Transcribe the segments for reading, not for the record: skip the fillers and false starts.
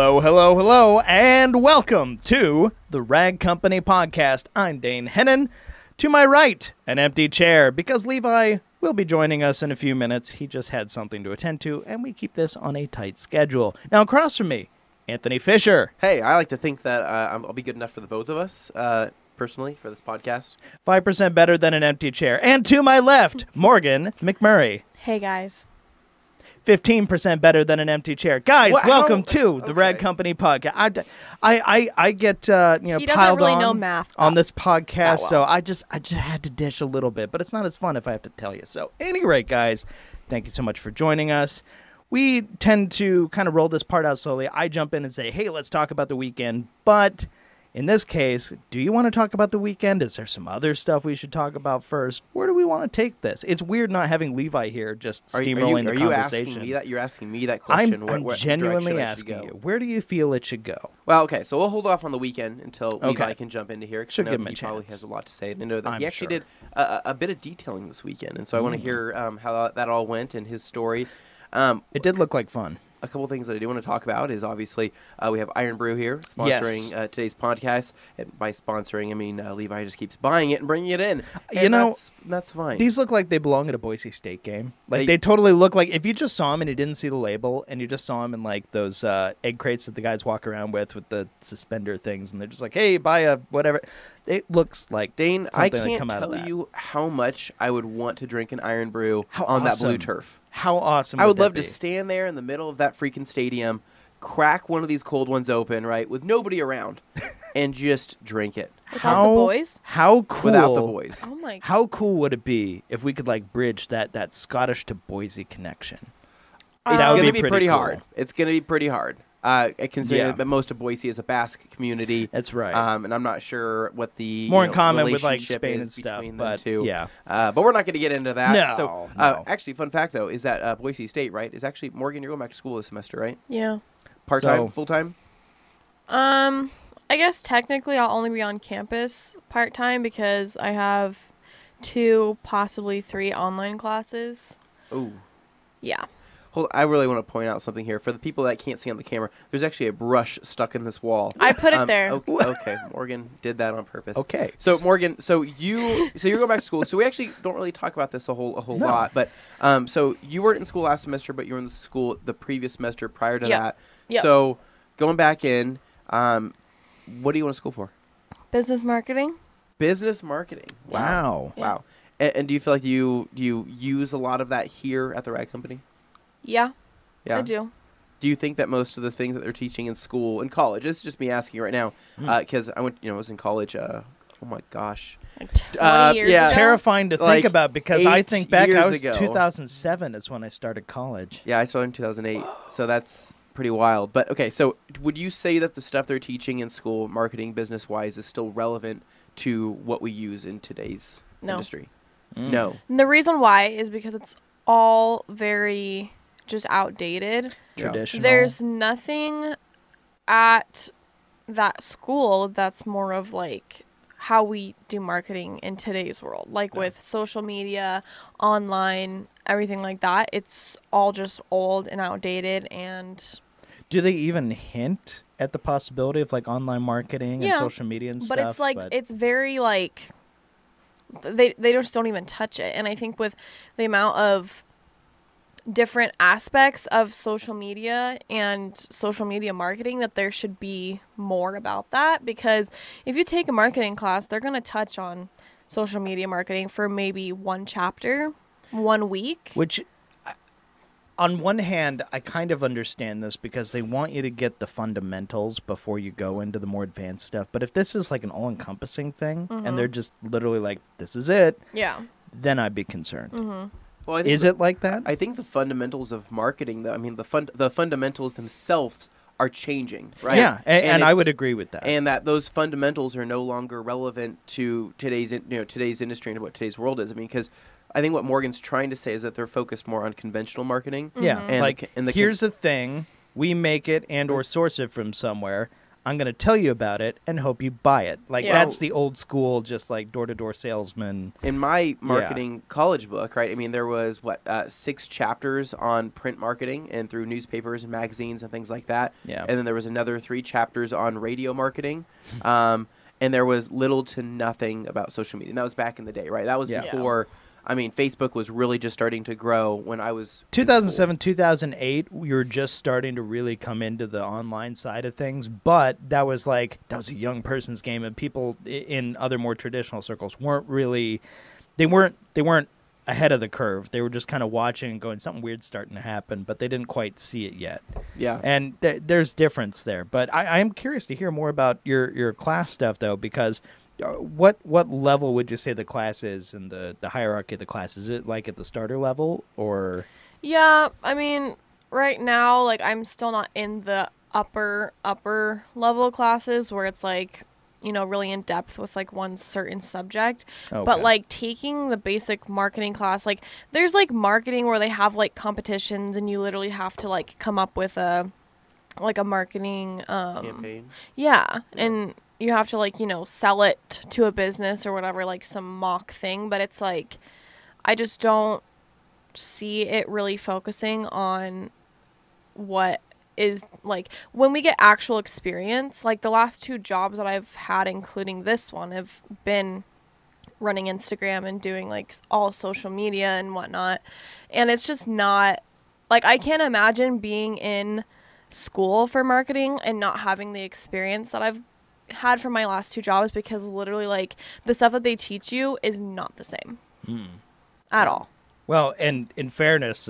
Hello, hello, hello, and welcome to the Rag Company Podcast. I'm Dane Hennen. To my right, an empty chair, because Levi will be joining us in a few minutes. He just had something to attend to, and we keep this on a tight schedule. Now, across from me, Anthony Fisher. Hey, I like to think that I'll be good enough for the both of us, personally, for this podcast. 5% better than an empty chair. And to my left, Morgan McMurray. Hey, guys. 15% better than an empty chair. Guys, welcome to the Okay. Rag Company Podcast. I get He doesn't piled really on know math on this podcast, well. so I just had to dish a little bit, but it's not as fun if I have to tell you. So, any rate, guys, thank you so much for joining us. We tend to kind of roll this part out slowly. I jump in and say, hey, let's talk about the weekend, but in this case, do you want to talk about the weekend? Is there some other stuff we should talk about first? Where do we want to take this? It's weird not having Levi here just steamrolling the conversation. Asking me that? You're asking me that question? I'm genuinely asking you. Where do you feel it should go? Well, okay, so we'll hold off on the weekend until Levi can jump into here. Should I give know him a he probably chance. has a lot to say. I know that I'm he actually sure. did a bit of detailing this weekend, and so I want to hear how that all went and his story. It did look like fun. A couple things that I do want to talk about is obviously we have Brew here sponsoring today's podcast. And by sponsoring, I mean Levi just keeps buying it and bringing it in. And that's fine. These look like they belong at a Boise State game. Like they totally look like if you just saw them and you didn't see the label and you just saw them in like those egg crates that the guys walk around with the suspender things and they're just like, hey, buy a whatever. It looks like Dane, I something that can't come out of tell that. you how much I would want to drink an Iron Brew How on awesome. that blue turf. How awesome I would that love be? to stand there in the middle of that freaking stadium, crack one of these cold ones open, right, with nobody around, and just drink it. Without the boys? How cool? Without the boys. Oh, my God. How cool would it be if we could like bridge that Scottish to Boise connection? It's That would going to be be pretty pretty cool. hard. It's going to be pretty hard. Considering that most of Boise is a Basque community. That's right. And I'm not sure what the More in common with like relationship Spain is and stuff, between but them two. yeah. But we're not going to get into that. No, So, no. actually, fun fact though is that Boise State, right, is actually Morgan. You're going back to school this semester, right? Yeah. Part time, So- full time. I guess technically I'll only be on campus part-time because I have 2, possibly 3 online classes. Oh. Yeah. Hold, I really want to point out something here. For the people that can't see on the camera, there's actually a brush stuck in this wall. I put it there. Okay, Morgan did that on purpose. Okay. So Morgan, you're going back to school. So we actually don't really talk about this a whole No. lot. But so you weren't in school last semester, but you were in the school the previous semester prior to that. Yep. So going back in, what do you want to school for? Business marketing? Business marketing. Wow. Yeah. Wow. And do you feel like you use a lot of that here at the Rag Company? Yeah, Yeah. I do. Do you think that most of the things that they're teaching in school and college, this is just me asking right now, because I was in college, oh my gosh. Like 20 years yeah. ago? Terrifying to Like think about because I 8 think back, years I was ago. 2007 is when I started college. Yeah, I started in 2008, so that's pretty wild. But, okay, so would you say that the stuff they're teaching in school, marketing, business-wise, is still relevant to what we use in today's industry? No. And the reason why is because it's all very just outdated. Traditional. There's nothing at that school that's more of like how we do marketing in today's world. Like with social media, online, everything like that. It's all just old and outdated. And Do they even hint at the possibility of like online marketing and social media and stuff? but it's like it's very like they just don't even touch it. And I think with the amount of different aspects of social media and social media marketing that there should be more about that, because if you take a marketing class, they're going to touch on social media marketing for maybe one chapter, 1 week. Which, on one hand, I kind of understand this because they want you to get the fundamentals before you go into the more advanced stuff. But if this is like an all-encompassing thing and they're just literally like, this is it, Yeah. then I'd be concerned. Well, I think Is it like that? I think the fundamentals of marketing, though, I mean, the fundamentals themselves are changing, right? Yeah, and I it's- would agree with that. And that those fundamentals are no longer relevant to today's industry and what today's world is. I mean, because I think what Morgan's trying to say is that they're focused more on conventional marketing. Yeah, And like, here's the thing. We make it and or source it from somewhere. I'm going to tell you about it and hope you buy it. Like, that's the old school, just like door-to-door salesman. In my marketing college book, right, I mean, there was, 6 chapters on print marketing and through newspapers and magazines and things like that. Yeah. And then there was another 3 chapters on radio marketing. And there was little to nothing about social media. And that was back in the day, right? That was before... I mean, Facebook was really just starting to grow when I was 2007, 2008. We were just starting to really come into the online side of things, but that was a young person's game, and people in other more traditional circles weren't really, they weren't ahead of the curve. They were just kind of watching and going, something weird's starting to happen, but they didn't quite see it yet. Yeah, and there's difference there. But I am curious to hear more about your class stuff though, because. What level would you say the class is in the hierarchy of the class? Is it like at the starter level or? Yeah, I mean, right now, like I'm still not in the upper level classes where it's like, really in depth with like one certain subject. Okay. But like taking the basic marketing class, like there's like marketing where they have like competitions and you literally have to like come up with a marketing campaign. Yeah, and you have to like, sell it to a business or whatever, like some mock thing. But it's like, I just don't see it really focusing on what is like when we get actual experience. Like the last 2 jobs that I've had, including this one, have been running Instagram and doing like all social media and whatnot. And it's just not like, I can't imagine being in school for marketing and not having the experience that I've had for my last 2 jobs, because literally like the stuff that they teach you is not the same at all. Well, and in fairness,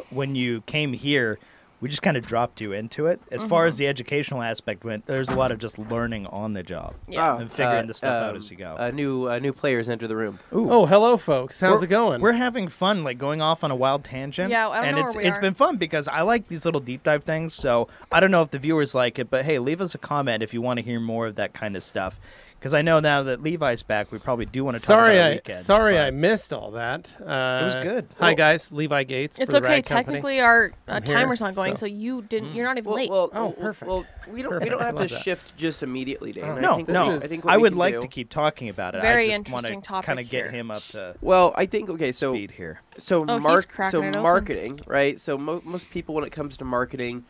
when you came here, we just kind of dropped you into it. As far as the educational aspect went, there's a lot of just learning on the job and figuring the stuff out as you go. New players enter the room. Ooh. Oh, hello, folks. How's it going? We're having fun, like going off on a wild tangent. Yeah, I don't know and where it's been fun because I like these little deep dive things. So I don't know if the viewers like it, but hey, leave us a comment if you want to hear more of that kind of stuff. Because I know now that Levi's back, we probably do want to talk about weekends. Sorry, I missed all that. It was good. Hi, guys. Levi Gates. It's for the okay. Rag Company. Technically, our timer's not going, so you didn't. You're not even late. Oh, perfect. Well, we don't have to shift just immediately, Dane. Right? I would like to keep talking about it. Very I just interesting want to topic kind of get here. him up to I think speed here. So marketing, right? So most people, when it comes to marketing,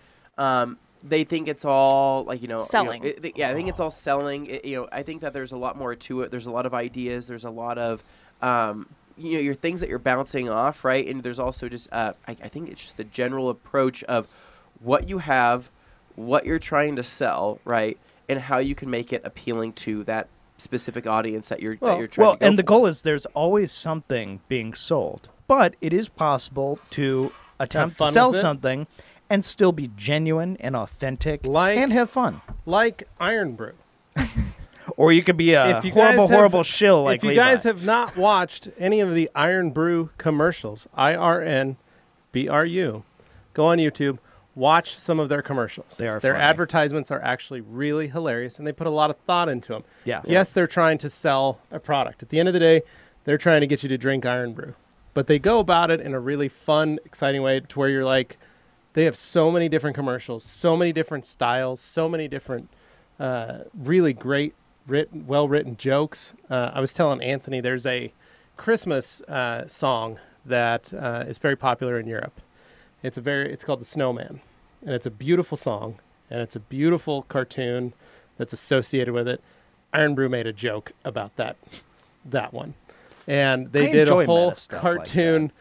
they think it's all like selling. I think it's all selling. I think that there's a lot more to it. There's a lot of ideas. There's a lot of your things that you're bouncing off, right? And there's also just I think it's just the general approach of what you have, what you're trying to sell, right, and how you can make it appealing to that specific audience that you're trying to go and the for. goal is there's always something being sold, but it is possible to attempt to sell something and still be genuine and authentic and have fun. Like Iron Brew. Or you could be a horrible shill like Levi. If you guys have not watched any of the Iron Brew commercials, IRNBRU, go on YouTube, watch some of their commercials. Their funny. Advertisements are actually really hilarious, and they put a lot of thought into them. Yeah. Yes, they're trying to sell a product. At the end of the day, they're trying to get you to drink Iron Brew. But they go about it in a really fun, exciting way to where you're like, they have so many different commercials, so many different styles, so many different really great, well-written jokes. I was telling Anthony there's a Christmas song that is very popular in Europe. It's called The Snowman, and it's a beautiful song, and it's a beautiful cartoon that's associated with it. Iron Brew made a joke about that one, and they did a whole cartoon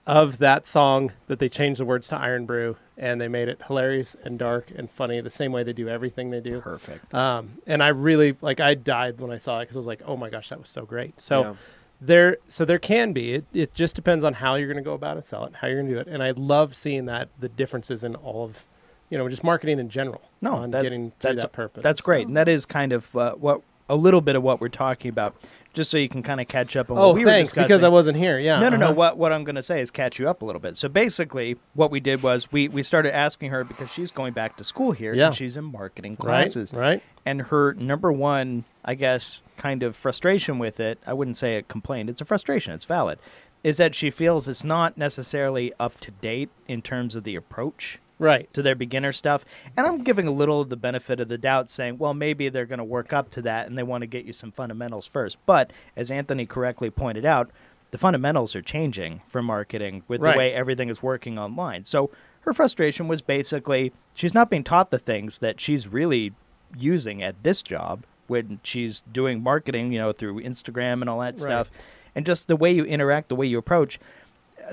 of that song that they changed the words to Iron Brew, and they made it hilarious and dark and funny the same way they do everything they do. Perfect. And I really, I died when I saw it because I was like, oh my gosh, that was so great. So there can be, it just depends on how you're going to go about it, sell it, how you're going to do it. And I love seeing the differences in all of, just marketing in general. No, that's that purpose. That's great. And that is kind of a little bit of what we're talking about. Just so you can kind of catch up on what we were discussing. Because I wasn't here. Yeah. No. What I'm going to say is catch you up a little bit. So basically, what we did was we started asking her because she's going back to school here and she's in marketing classes. Right. And her number one, I guess, kind of frustration with it, I wouldn't say a complaint, it's a frustration, it's valid, is that she feels it's not necessarily up to date in terms of the approach to their beginner stuff. And I'm giving a little of the benefit of the doubt, saying, well, maybe they're going to work up to that and they want to get you some fundamentals first. But as Anthony correctly pointed out, the fundamentals are changing for marketing with the way everything is working online. So her frustration was basically she's not being taught the things that she's really using at this job when she's doing marketing, through Instagram and all that stuff. And just the way you interact, the way you approach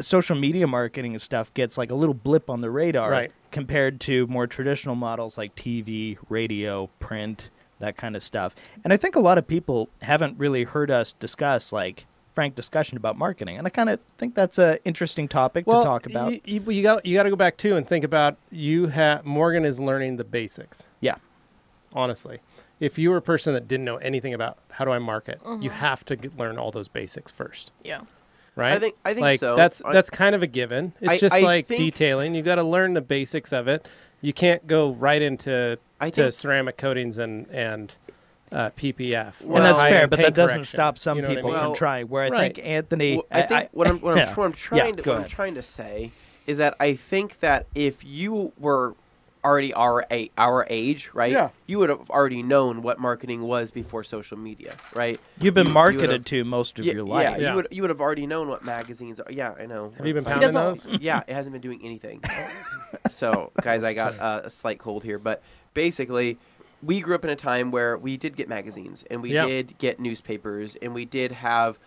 social media marketing and stuff gets like a little blip on the radar compared to more traditional models like TV, radio, print, that kind of stuff. And I think a lot of people haven't really heard us discuss like frank discussion about marketing. And I kind of think that's an interesting topic to talk about. You got to go back too and think about Morgan is learning the basics. Yeah. Honestly. If you were a person that didn't know anything about how do I market, you have to learn all those basics first. Yeah. Right? I think like, so. That's kind of a given. It's just like detailing. You got to learn the basics of it. You can't go right into ceramic coatings and PPF. And that's fair, but that doesn't stop some people from trying. Where I think Anthony, I think what I'm trying to say is that I think that if you were already our age, right? Yeah. You would have already known what marketing was before social media, right? You've been marketed to most of your life. Yeah, you would have already known what magazines are. Yeah, I know. Have you been pounding those? Yeah, it hasn't been doing anything. So, guys, I got a slight cold here, but basically, we grew up in a time where we did get magazines and we did get newspapers and we did have,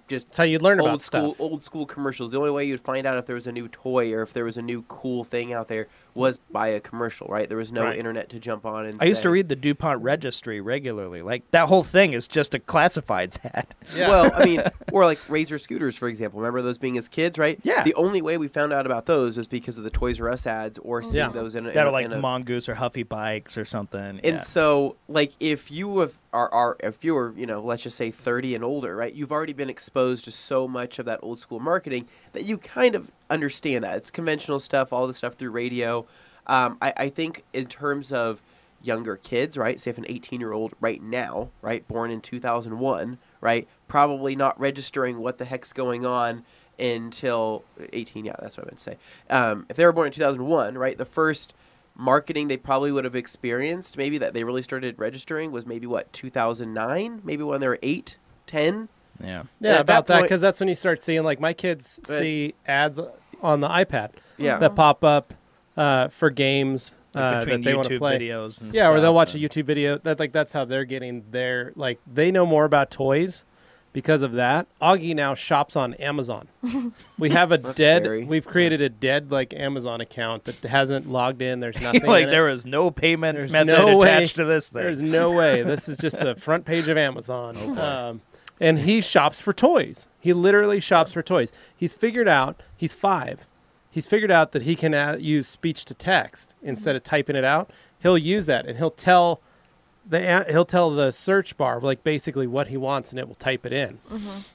just that's how you learn about stuff. Old school commercials. The only way you'd find out if there was a new toy or if there was a new cool thing out there was by a commercial, right? There was no internet to jump on and I used to read the DuPont Registry regularly. Like, that whole thing is just a classifieds ad. Yeah. Well, or like Razor scooters, for example. Remember those being as kids, right? Yeah. The only way we found out about those was because of the Toys R Us ads or seeing those in a... That are like Mongoose or Huffy Bikes or something. And so, like, if you were, let's just say 30 and older, right? You've already been exposed to so much of that old school marketing that you kind of understand that. It's conventional stuff, all the stuff through radio. I think in terms of younger kids, right? Say if an 18-year-old right now, right, born in 2001, right, probably not registering what the heck's going on until 18. Yeah, that's what I meant to say. If they were born in 2001, right, the first marketing they probably would have experienced, maybe that they really started registering was maybe 2009, maybe when they were 8, 10. Yeah, about that, because that's when you start seeing, like, my kids see ads on the iPad that pop up for games that they want to play. Videos and or they'll watch a YouTube video. That's how they're getting their, like, they know more about toys because of that. Augie now shops on Amazon. We have we've created a dead, like, Amazon account that hasn't logged in. There's nothing like, in it. there is no payment method attached to this thing. There's no way. This is just the front page of Amazon. And he shops for toys. He literally shops for toys. He's figured out, he's 5. He's figured out that he can use speech to text instead of typing it out. He'll use that, and he'll tell the search bar, like, basically what he wants, and it will type it in.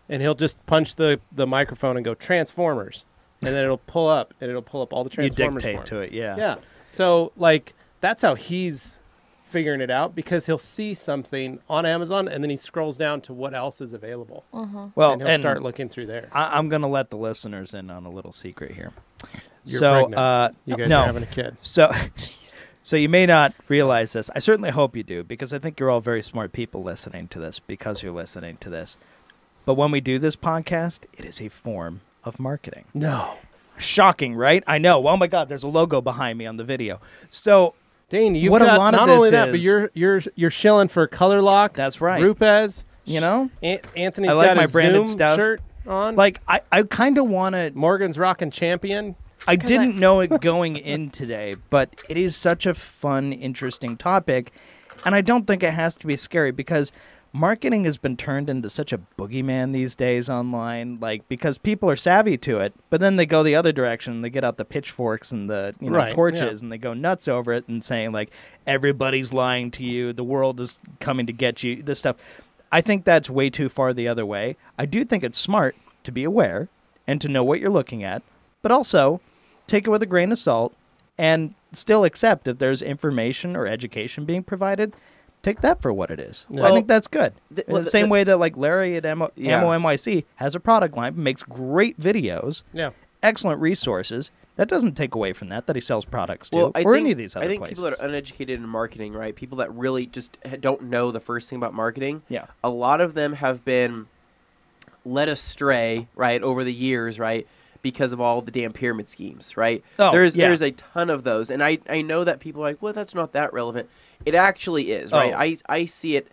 And he'll just punch the microphone and go Transformers, and then it'll pull up all the Transformers. You dictate to it, yeah. Yeah. So, like, that's how he's figuring it out, because he'll see something on Amazon and then he scrolls down to what else is available. Well, and he'll start looking through there. I'm going to let the listeners in on a little secret here. You're pregnant. You guys are having a kid. So you may not realize this. I certainly hope you do, because I think you're all very smart people listening to this because you're listening to this. But when we do this podcast, it is a form of marketing. No. Shocking, right? I know. Oh my God, there's a logo behind me on the video. So Dane, you've got not only that, but you're shilling for Color Lock. That's right. Rupes. I Anthony's like got my his branded Zoom stuff shirt on. Like, I kind of want to. Morgan's rocking Champion. I didn't know it going in today, but it is such a fun, interesting topic, and I don't think it has to be scary, because marketing has been turned into such a boogeyman these days online, like, because people are savvy to it, but then they go the other direction. They get out the pitchforks and the torches, and they go nuts over it and saying, like, everybody's lying to you, the world is coming to get you, this stuff. I think that's way too far the other way. I do think it's smart to be aware and to know what you're looking at, but also take it with a grain of salt and still accept if there's information or education being provided. Take that for what it is. Well, I think that's good. The same way that, like, Larry at Ammo NYC has a product line, makes great videos, excellent resources, That doesn't take away from that he sells products to, Well, I or think, any of these other I think places. people that are uneducated in marketing, right? People that really just don't know the first thing about marketing. Yeah. A lot of them have been led astray, right, over the years, right, because of all the damn pyramid schemes, right? Oh, there's a ton of those, and I know that people are like, well, that's not that relevant. It actually is, right? Oh. I see it.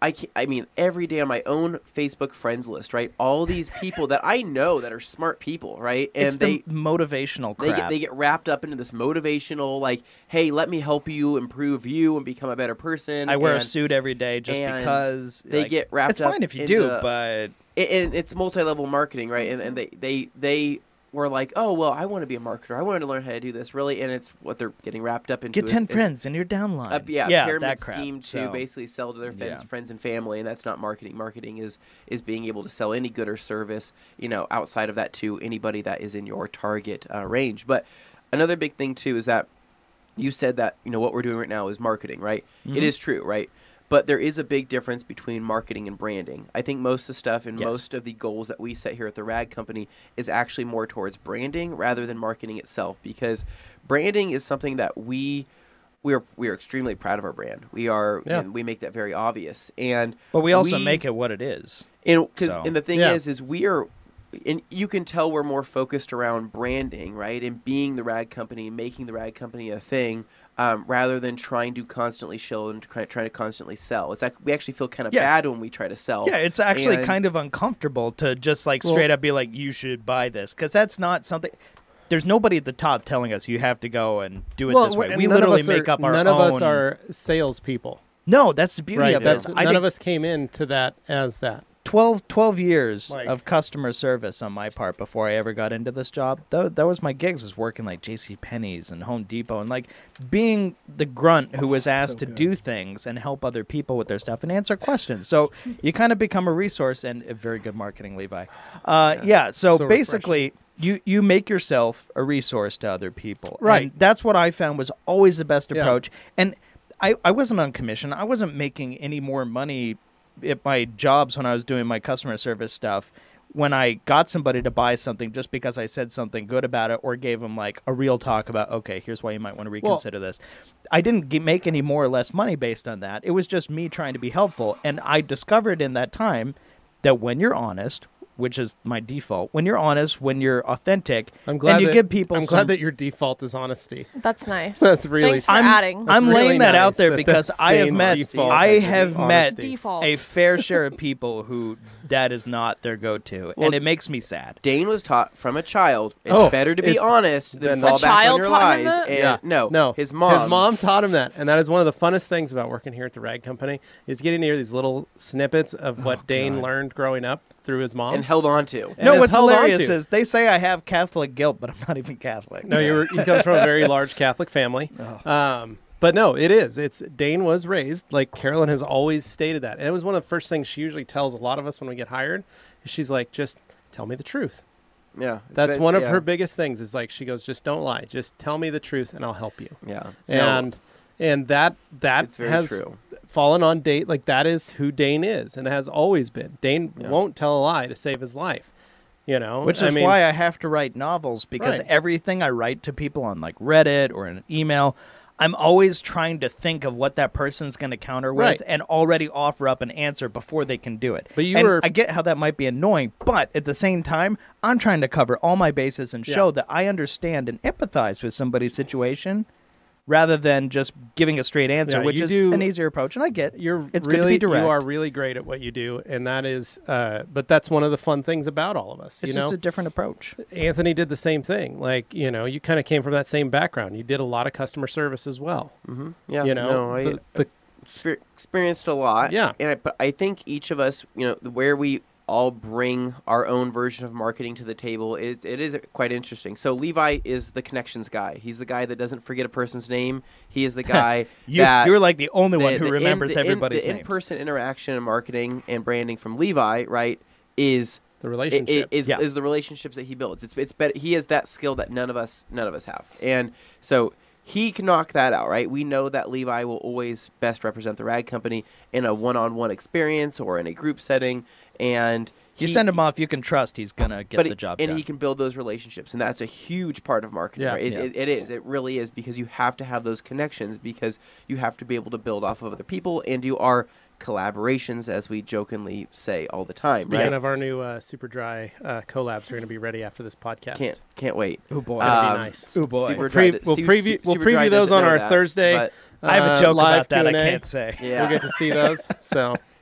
I mean, every day on my own Facebook friends list, right? All these people that I know that are smart people, right? And it's the motivational crap. They get wrapped up into this motivational, like, hey, let me help you improve you and become a better person. I wear a suit every day just because. They get wrapped it's up. It's fine if you into, do, but. It's multi-level marketing, right? And they were like, oh, well, I want to be a marketer. I wanted to learn how to do this, really. And it's what they're getting wrapped up into. Get 10 friends in your downline. Pyramid that scheme crap. to basically sell to their friends and family, and that's not marketing. Marketing is being able to sell any good or service, outside of that to anybody that is in your target range. But another big thing, too, is that you said that, what we're doing right now is marketing, right? Mm-hmm. It is true, right? But there is a big difference between marketing and branding. I think most of the stuff and most of the goals that we set here at the Rag Company is actually more towards branding rather than marketing itself, because branding is something that we are extremely proud of our brand. We are, and we make that very obvious. But we also make it what it is. And the thing is we are, and you can tell we're more focused around branding, right? And being the Rag Company, making the Rag Company a thing. Rather than trying to constantly show and trying to constantly sell. It's like we actually feel kind of bad when we try to sell. Yeah, it's actually kind of uncomfortable to just straight up be like, you should buy this. Because that's not something... There's nobody at the top telling us you have to go and do it this way. We literally make up our own... None of us are salespeople. No, that's the beauty of it. None of us came into that as that. 12 years of customer service on my part before I ever got into this job. That was my gigs, was working JCPenney's and Home Depot and being the grunt who was asked to do things and help other people with their stuff and answer questions. So you kind of become a resource and very good marketing, Levi. So basically you make yourself a resource to other people. Right. And that's what I found was always the best approach. And I wasn't on commission. I wasn't making any more money at my jobs when I was doing my customer service stuff, when I got somebody to buy something just because I said something good about it or gave them a real talk about, okay, here's why you might want to reconsider this. I didn't make any more or less money based on that. It was just me trying to be helpful. And I discovered in that time that when you're honest, which is my default, when you're honest, when you're authentic, I'm glad that your default is honesty. That's nice. That's really... Thanks for adding. I'm really laying that out there because I have met Default. a fair share of people who that is not their go-to, and it makes me sad. Dane was taught from a child, it's better to be honest than fall back on your lies. And his mom taught him that, and that is one of the funnest things about working here at the Rag Company, is getting to hear these little snippets of what Dane learned growing up through his mom. And held on to. No, what's hilarious is they say I have Catholic guilt, but I'm not even Catholic. No, he comes from a very large Catholic family. But no, it is. Dane was raised, like Carolyn has always stated that. And it was one of the first things she usually tells a lot of us when we get hired. Is she's like, just tell me the truth. Yeah. That's one of her biggest things is she goes, just don't lie. Just tell me the truth and I'll help you. Yeah. And that has true. fallen on Dane. That is who Dane is and has always been. Dane won't tell a lie to save his life. Which is why I have to write novels, because everything I write to people on Reddit or in an email, I'm always trying to think of what that person's going to counter with and already offer up an answer before they can do it. But I get how that might be annoying, but at the same time, I'm trying to cover all my bases and show that I understand and empathize with somebody's situation, rather than just giving a straight answer, which is an easier approach. And I get it's good to be direct. You are really great at what you do, and that is, but that's one of the fun things about all of us. It's just a different approach. Anthony did the same thing. You kind of came from that same background. You did a lot of customer service as well. Mm-hmm. Yeah. I experienced a lot. Yeah. But I think each of us, where we all bring our own version of marketing to the table, it is quite interesting. So Levi is the connections guy. He's the guy that doesn't forget a person's name. He is the guy you're like the only one who remembers everybody's name. The in-person interaction and marketing and branding from Levi, right, is the relationships. Is the relationships that he builds. It's better. He has that skill that none of us have. And so he can knock that out, right? We know that Levi will always best represent the Rag Company in a one-on-one experience or in a group setting, and You send him off, you can trust he's going to get the job done. And he can build those relationships, and that's a huge part of marketing. Yeah. Right? It is. It really is, because you have to have those connections, because you have to be able to build off of other people, and you are collaborations, as we jokingly say all the time. Speaking of our new Super Dry collabs, are going to be ready after this podcast. Can't wait. Oh, boy. It's going to be nice. Oh, boy. Super Dry, We'll preview those on our Thursday. I have a joke live about that Q&A. I can't say. Yeah. We'll get to see those.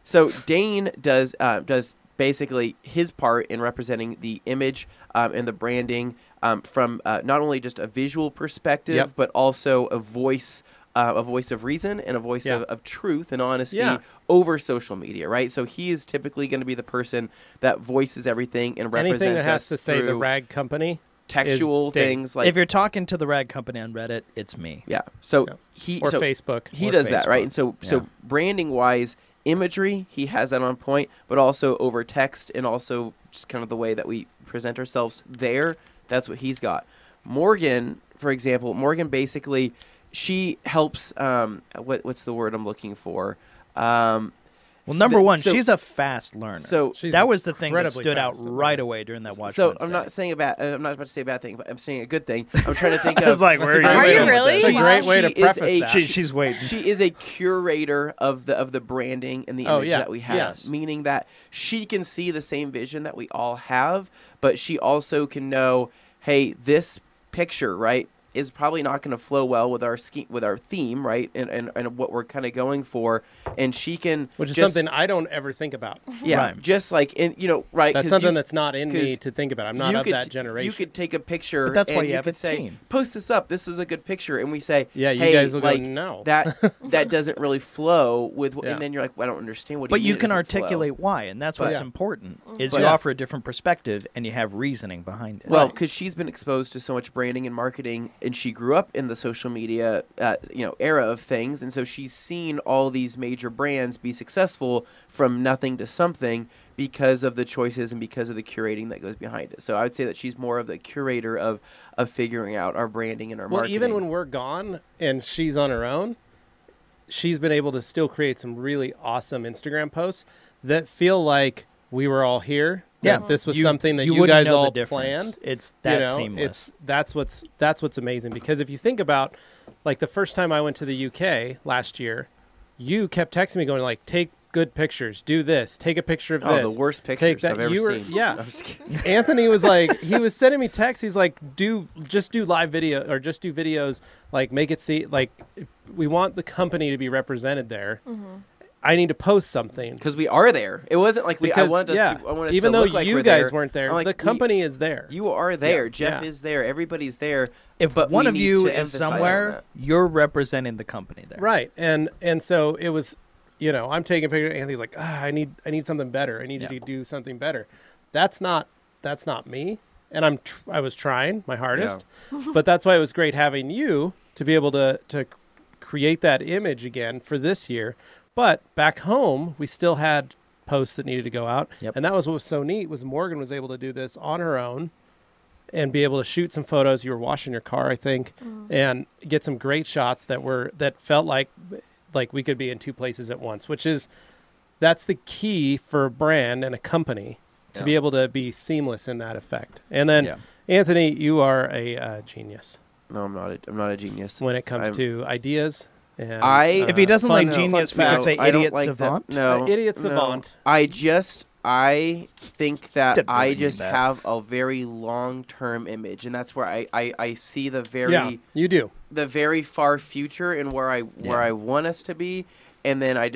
So Dane does basically his part in representing the image and the branding from not only just a visual perspective, but also a voice of reason and a voice of truth and honesty over social media, right? So he is typically going to be the person that voices everything and represents anything that has us to say the through rag company. textual things like if you're talking to the rag company on Reddit, it's me. yeah. So Or Facebook. He or does that, right? Facebook. And so branding wise, imagery, he has that on point, but also over text and also just kind of the way that we present ourselves there. That's what he's got. Morgan, for example, basically, she helps. What's the word I'm looking for? Well, number one, she's a fast learner. So that was the thing that incredibly stood out fast at right learning. away during that watch. So I'm not saying I'm not about to say a bad thing, but I'm saying a good thing. I'm trying to think I was of. like, where Are you going with really? this? It's a great way to She is preface that. She's waiting. She is a curator of the branding and the image that we have, Yes. meaning that she can see the same vision that we all have, but she also can know, hey, this picture, right, is probably not going to flow well with our theme, right, and what we're kind of going for, and she can, Which is something I don't ever think about. yeah, Right. just like right. That's 'cause something you- that's not in me 'cause to think about. I'm not of that generation. You could take a picture, But that's why and you have could a say, team. post this up. This is a good picture, and we say, Yeah, you hey, guys will go, like, no. that doesn't really flow with, Yeah. and then you're like, well, I don't understand what. But do you mean it can doesn't flow? articulate why, and that's what's Yeah. important. Is But- you Yeah. offer a different perspective and you have reasoning behind it. Well, because she's been exposed to so much branding and marketing, and she grew up in the social media, era of things, and so she's seen all these major brands be successful from nothing to something because of the choices and because of the curating that goes behind it. So I would say that she's more of the curator of figuring out our branding and our Well, marketing. even when we're gone and she's on her own, she's been able to still create some really awesome Instagram posts that feel like we were all here. Yeah. That this was You- something that you wouldn't guys know the all difference. planned. It's that seamless. That's what's amazing, because if you think about, like, the first time I went to the UK last year, you kept texting me going like, take good pictures, do this, take a picture of this. the worst take pictures that. I've ever You were- seen. Yeah. I'm just kidding. Anthony was like, he was sending me texts. He's like, just do live video, or just do videos, like, make it see, like, we want the company to be represented there. I need to post something. Because we are there. It wasn't like I Because, wanted us yeah, to. I wanted us even to though look like you we're guys there. weren't there, I'm like, the company is there. You are there. Yeah, Jeff yeah. is there. Everybody's there. if but one we of need you to is emphasize on somewhere, that. you're representing the company there. Right. And so it was, I'm taking pictures, and he's like, I need something better. I need to do something better. That's not me. And I was trying my hardest, but that's why it was great having you to be able to create that image again for this year. But back home, we still had posts that needed to go out. Yep. And that was what was so neat, was Morgan was able to do this on her own and be able to shoot some photos. You were washing your car, I think, and get some great shots that felt like we could be in two places at once, that's the key for a brand and a company to be able to be seamless in that effect. And then, Anthony, you are a genius No, I'm not a genius. when it comes to ideas. And, If he doesn't fun- like genius, fun we could facts. say I don't idiot like savant. That. No, Idiot no. savant. I think that Didn't really I mean just that. have a very long-term image, and that's where I see the very you do. the very far future and where I want us to be, and then I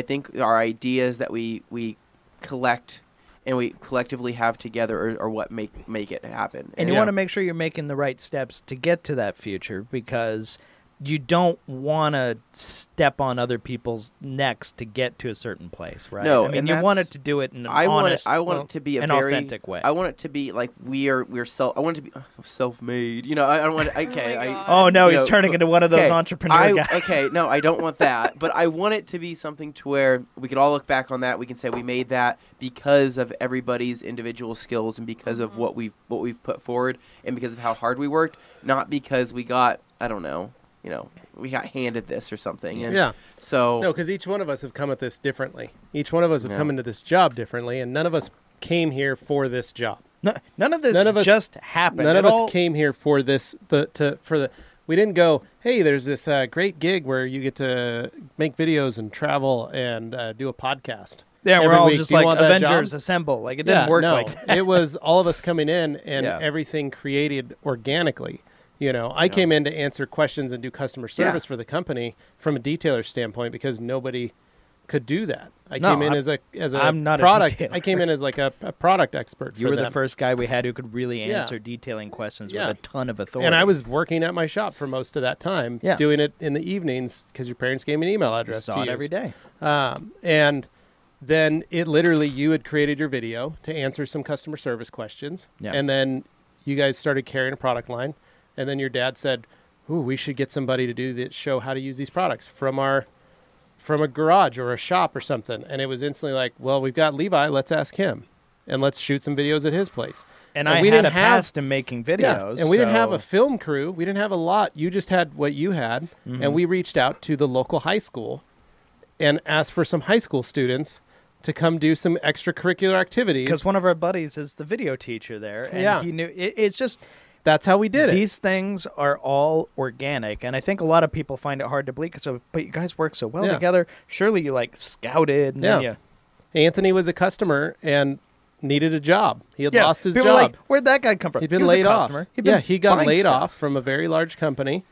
think our ideas that we collect and we collectively have together are what make it happen. And you want to make sure you're making the right steps to get to that future, because you don't want to step on other people's necks to get to a certain place, right? No, I mean, and you want it that's- to do it in an I honest, want it to be an very authentic way. I want it to be like we're I want it to be self-made. I don't want it, okay. Oh my I, God. Oh no, you he's know, turning into one of those entrepreneur guys. Okay, no, I don't want that. But I want it to be something to where we can all look back on that. We can say we made that because of everybody's individual skills and because of what we've put forward and because of how hard we worked, not because we got, I don't know, we got handed this or something. And yeah. So No, because each one of us have come at this differently. Each one of us have come into this job differently, and none of us came here for this job. No, none of this just happened. None of us came here for this. We didn't go, hey, there's this great gig where you get to make videos and travel and do a podcast. Yeah, we're every all week. just Do you like want that Avengers job? Assemble. Like, it didn't work no. like that. It was all of us coming in and everything created organically. I came in to answer questions and do customer service for the company from a detailer standpoint because nobody could do that. I came in as a I'm not product. a detailer. I came in as like a product expert. You for were them. the first guy we had who could really answer detailing questions with a ton of authority. And I was working at my shop for most of that time, doing it in the evenings because your parents gave me an email address saw to it use. every day. And then you had created your video to answer some customer service questions. Yeah. And then you guys started carrying a product line. And then your dad said, ooh, we should get somebody to do this, show how to use these products from a garage or a shop or something. And it was instantly like, well, we've got Levi, let's ask him. And let's shoot some videos at his place. And I had a past in making videos. And we didn't have a film crew. We didn't have a lot. You just had what you had. Mm-hmm. And we reached out to the local high school and asked for some high school students to come do some extracurricular activities. Because one of our buddies is the video teacher there. And he knew it's just... That's how we did it. These things are all organic, and I think a lot of people find it hard to believe. But you guys work so well together. Surely you scouted. And then Anthony was a customer and needed a job. He had lost his people job. Were like, where'd that guy come from? He'd been laid off. He got laid stuff. off from a very large company,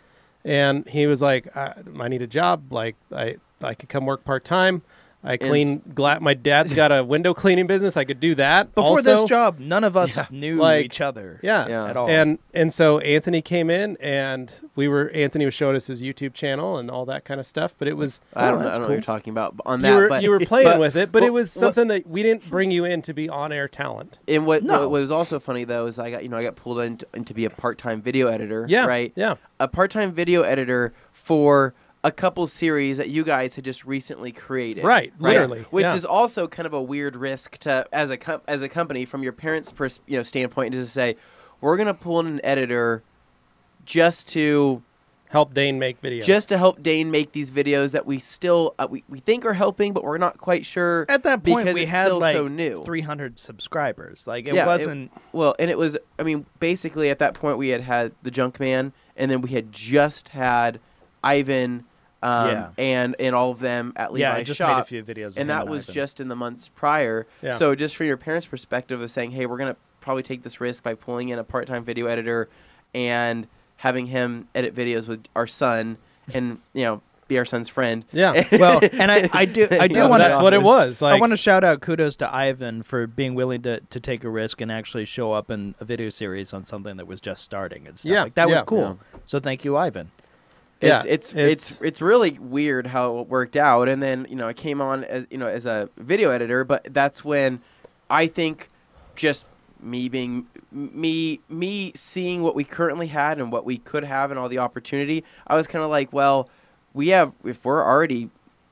and he was like, "I need a job. Like I could come work part time. I clean glass. My dad's got a window cleaning business. I could do that. Before also. this job, none of us knew each other. At all. And so Anthony came in, and Anthony was showing us his YouTube channel and all that kind of stuff. But it was I don't know what you're talking about on you were playing with it, but it was something that we didn't bring you in to be on air talent. And what was also funny though is I got pulled in to be a part-time video editor. Yeah, right. Yeah, a part-time video editor for a couple series that you guys had just recently created, right? Literally, which is also kind of a weird risk to as a company from your parents' standpoint, is to say we're going to pull in an editor just to help Dane make videos, just to help Dane make these videos that we still we think are helping, but we're not quite sure. At that point, because we it's had still like so new. 300 subscribers. Like it wasn't and it was. I mean, basically at that point we had the Junk Man, and then we had just had Ivan. And all of them at Levi's just shop. made a few videos, and that was just in the months prior. Yeah. So just from your parents' perspective of saying, hey, we're gonna probably take this risk by pulling in a part-time video editor and having him edit videos with our son, and be our son's friend. Yeah. Well, and I do want to. That's what it was. I want to shout out kudos to Ivan for being willing to take a risk and actually show up in a video series on something that was just starting and stuff. Yeah. Like that was cool. Yeah. So thank you, Ivan. It's really weird how it worked out, and then I came on as a video editor, but that's when I think just me being me seeing what we currently had and what we could have and all the opportunity, I was kind of like, well, if we're already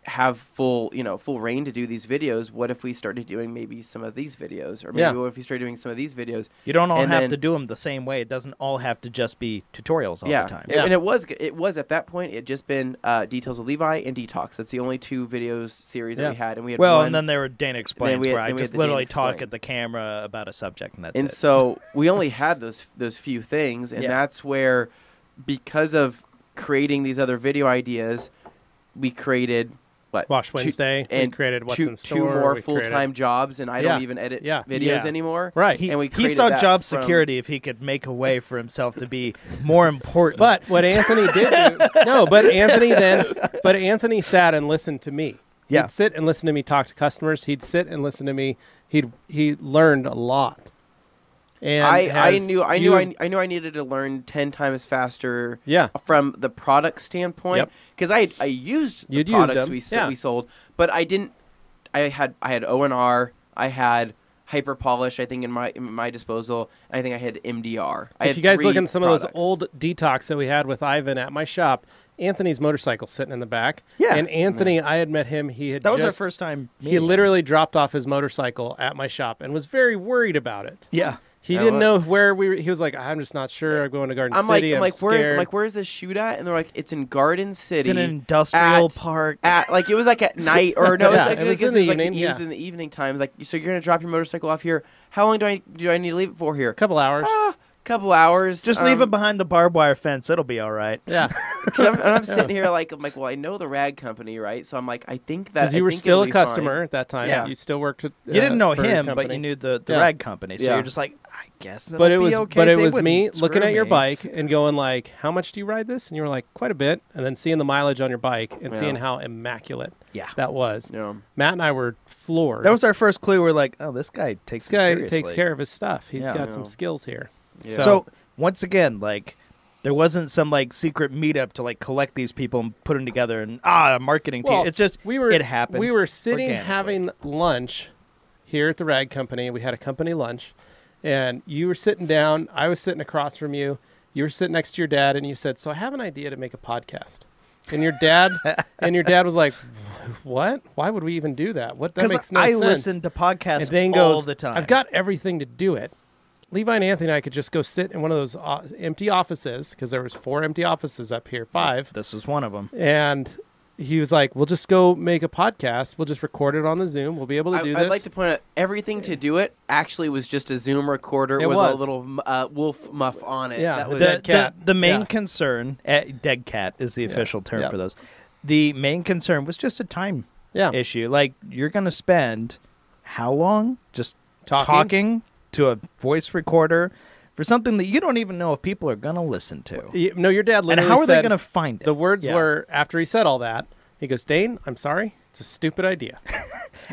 have full reign to do these videos, what if we started doing maybe some of these videos, or maybe what if we started doing some of these videos? You don't all have to do them the same way. It doesn't all have to just be tutorials all the time. And it was at that point it had just been Details of Levi and Detox. That's the only two videos series that we had, and we had one, and then there were Dane Explains, where I just literally talk at the camera about a subject, and that's it. And so we only had those few things, and that's where, because of creating these other video ideas, we created Wash Wednesday, and created What's in Store. 2 more full-time jobs, and I don't even edit videos anymore. Right. He saw job security if he could make a way for himself to be more important. But what Anthony did but Anthony sat and listened to me. He'd sit and listen to me talk to customers. He'd sit and listen to me. He learned a lot. And I knew I needed to learn 10 times faster. From the product standpoint, because I used the products we sold, but I didn't. I had O&R, I had Hyper Polish, I think in my disposal. And I think I had MDR. If you guys look at some of those old Detox that we had with Ivan at my shop, Anthony's motorcycle sitting in the back. Yeah. And Anthony, I had met him. That was our first time He meeting him. literally dropped off his motorcycle at my shop and was very worried about it. Yeah. He didn't know where we were. He was like, I'm just not sure. I'm going to Garden City. I'm scared. Where's this shoot at? And they're like, it's in Garden City. It's in an industrial park. Like, it was like at night, or no, Yeah, it was in the evening. It was in the evening times. Like, so you're gonna drop your motorcycle off here. How long do I need to leave it for here? A couple hours. Couple hours. Just leave it behind the barbed wire fence. It'll be all right. Yeah. I'm sitting here like, I'm like, well, I know the rag company, right? So I'm like, I think that because you were still a customer at that time. Yeah. You still worked with. You didn't know for a him, but company. you knew the rag company. So you're just like, I guess it'll But it be was okay. but it They was me wouldn't looking screw at your me. bike and going like, how much do you ride this? And you were like, quite a bit. And then seeing the mileage on your bike and seeing how immaculate that was. Yeah. Matt and I were floored. That was our first clue. We're like, oh, this guy takes it seriously. takes care of his stuff. He's got some skills here. Yeah. So once again, like, there wasn't some like secret meetup to like collect these people and put them together and a marketing team. It's just it happened. We were sitting organically. having lunch here at the rag company. We had a company lunch, and you were sitting down. I was sitting across from you. You were sitting next to your dad, and you said, "So I have an idea to make a podcast." And your dad was like, "What? Why would we even do that? What? That makes no sense." I listen to podcasts and Dane all goes, the time. I've got everything to do it. Levi and Anthony and I could just go sit in one of those empty offices, because there was 4 empty offices up here, 5. This was one of them. And he was like, we'll just go make a podcast. We'll just record it on the Zoom. We'll be able to do this. I'd like to point out, everything to do it actually was just a Zoom recorder with a little wolf muff on it. Yeah, that was dead cat. The main concern, dead cat is the official term for those. The main concern was just a time issue. Like, you're going to spend how long just talking to a voice recorder for something that you don't even know if people are going to listen to. No, your dad literally and how are they said- going to find it? The words were, after he said all that, he goes, Dane, I'm sorry. It's a stupid idea.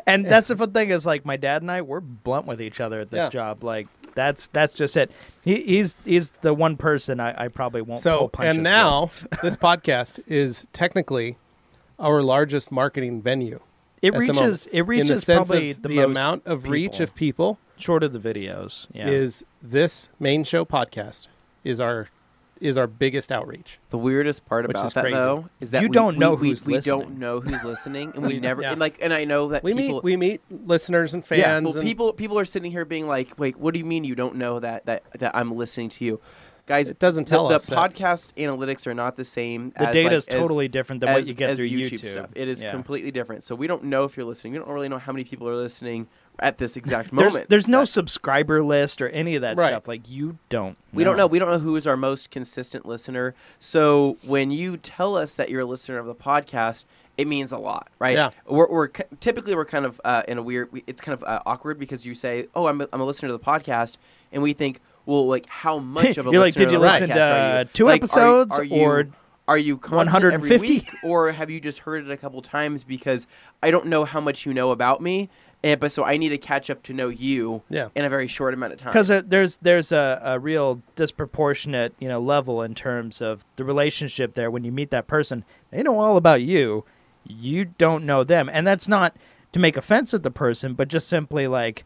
And that's the fun thing is, like, my dad and I, we're blunt with each other at this job. Like, that's just it. He's the one person I probably won't pull punches and now with. this podcast is technically our largest marketing venue. It at the moment. reaches in the sense probably of the the most amount of reach people. of people. Short of the videos, is this main show podcast is our biggest outreach. The weirdest part Which about is that crazy. though is that You don't know who's we listening. don't know who's listening, and we never Yeah. and I know that We meet listeners and fans. Yeah, well, and people are sitting here being like, wait, what do you mean you don't know that I'm listening to you? Guys, it doesn't tell the us that. podcast analytics are not the same. The as data like, is totally different than what you get as through YouTube stuff. It is completely different. So we don't know if you're listening. We don't really know how many people are listening at this exact moment. There's no subscriber list or any of that Right. stuff. Like, you don't. We don't know. We don't know who is our most consistent listener. So when you tell us that you're a listener of the podcast, it means a lot, right? Yeah. We're typically kind of in a weird. It's kind of awkward because you say, "Oh, I'm a listener to the podcast," and we think, well, like, how much of a You're like, listener did you of the listen podcast are you? to 2 Like, episodes or are you constant every 150? week, or have you just heard it a couple times? Because I don't know how much you know about me, but so I need to catch up to know you in a very short amount of time. Because there's a real disproportionate level in terms of the relationship there. When you meet that person, they know all about you. You don't know them, and that's not to make offense at the person, but just simply like,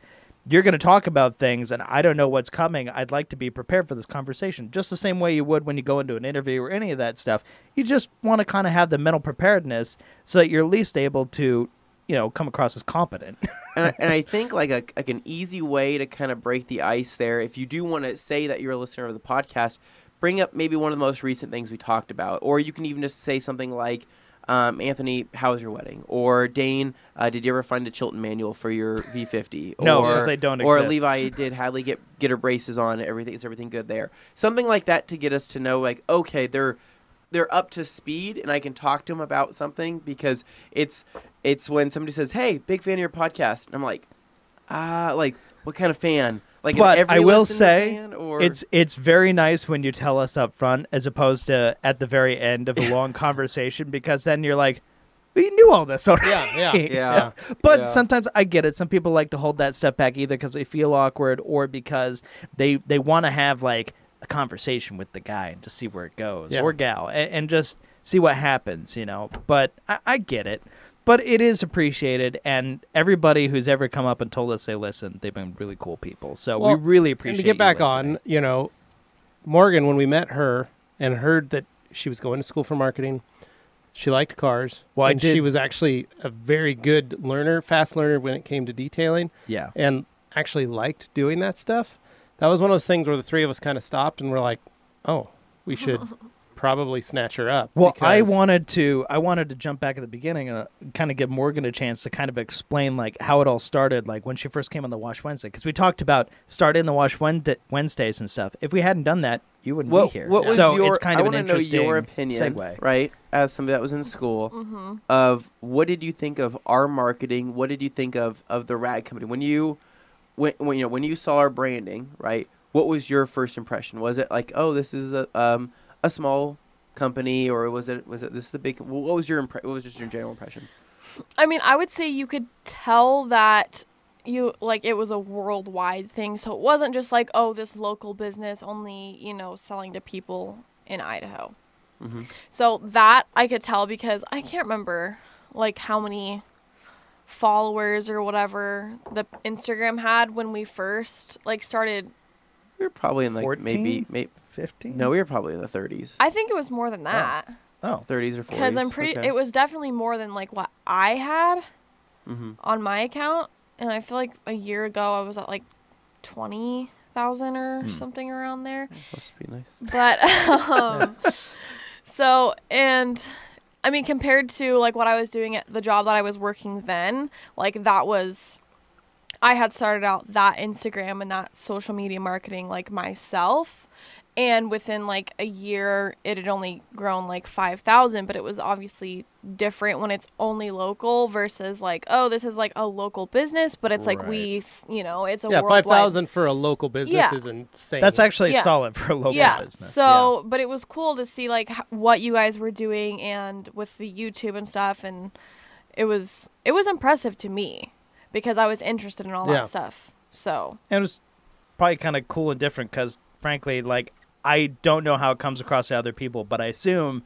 you're going to talk about things, and I don't know what's coming. I'd like to be prepared for this conversation, just the same way you would when you go into an interview or any of that stuff. You just want to kind of have the mental preparedness so that you're at least able to, come across as competent. and I think like an easy way to kind of break the ice there, if you do want to say that you're a listener of the podcast, bring up maybe one of the most recent things we talked about, or you can even just say something like, Anthony, how was your wedding? Or Dane, did you ever find a Chilton manual for your V50? No, because they don't Or exist. Levi, did Hadley get her braces on? Is everything good there? Something like that to get us to know, like, okay, they're up to speed, and I can talk to them about something, because it's when somebody says, "Hey, big fan of your podcast," and I'm like, what kind of fan? Like, but I will say, fan, or? it's very nice when you tell us up front as opposed to at the very end of a long conversation, because then you're like, we knew all this already. Yeah. But sometimes I get it. Some people like to hold that stuff back either because they feel awkward or because they want to have like a conversation with the guy and just see where it goes or gal and just see what happens, But I get it. But it is appreciated, and everybody who's ever come up and told us they listen, they've been really cool people. So we really appreciate it. And to get back on, Morgan, when we met her and heard that she was going to school for marketing. She liked cars. Well, and she was actually a very good learner, fast learner when it came to detailing. Yeah. And actually liked doing that stuff. That was one of those things where the three of us kind of stopped and were like, oh, we should probably snatch her up. Well, I wanted to jump back at the beginning and kind of give Morgan a chance to kind of explain like how it all started, like when she first came on the Wash Wednesday, because we talked about starting the Wash Wednesdays and stuff. If we hadn't done that, you wouldn't be here. What was so your, it's kind of I an want to know interesting your opinion, segue. right? As somebody that was in school, of what did you think of our marketing? What did you think of the rag company when you saw our branding, right? What was your first impression? Was it like, oh, this is a small company, or was it this is a big? What was your what was just your general impression? I mean, I would say you could tell that it was a worldwide thing. So it wasn't just like, oh, this local business only, selling to people in Idaho. Mm-hmm. So that I could tell because I can't remember like how many followers or whatever the Instagram had when we first like started. We were probably in like 14? maybe 15? No, we were probably in the 30s. I think it was more than that. Oh. 30s or 40s. Because it was definitely more than like what I had on my account. And I feel like a year ago I was at like 20,000 or something around there. Must be nice. But so, and I mean, compared to like what I was doing at the job that I was working then, like I had started out that Instagram and that social media marketing like myself. And within like a year, it had only grown like 5,000, but it was obviously different when it's only local versus like, oh, this is like a local business, but it's like it's a worldwide. 5,000 for a local business is insane. That's actually solid for a local business. So, but it was cool to see like what you guys were doing and with the YouTube and stuff, and it was impressive to me because I was interested in all that stuff. So and it was probably kind of cool and different because, frankly, like, I don't know how it comes across to other people, but I assume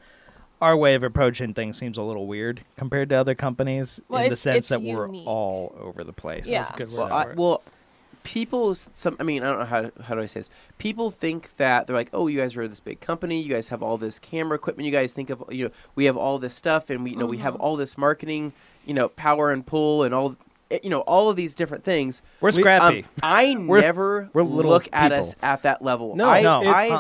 our way of approaching things seems a little weird compared to other companies in the sense that unique. we're all over the place. Yeah. That's a good word for it. Well, people, I don't know how do I say this? People think that they're like, oh, you guys are this big company, you guys have all this camera equipment, you guys think of, we have all this stuff, and we we have all this marketing, power and pull and all of these different things. We're scrappy. I never look at us at that level. No,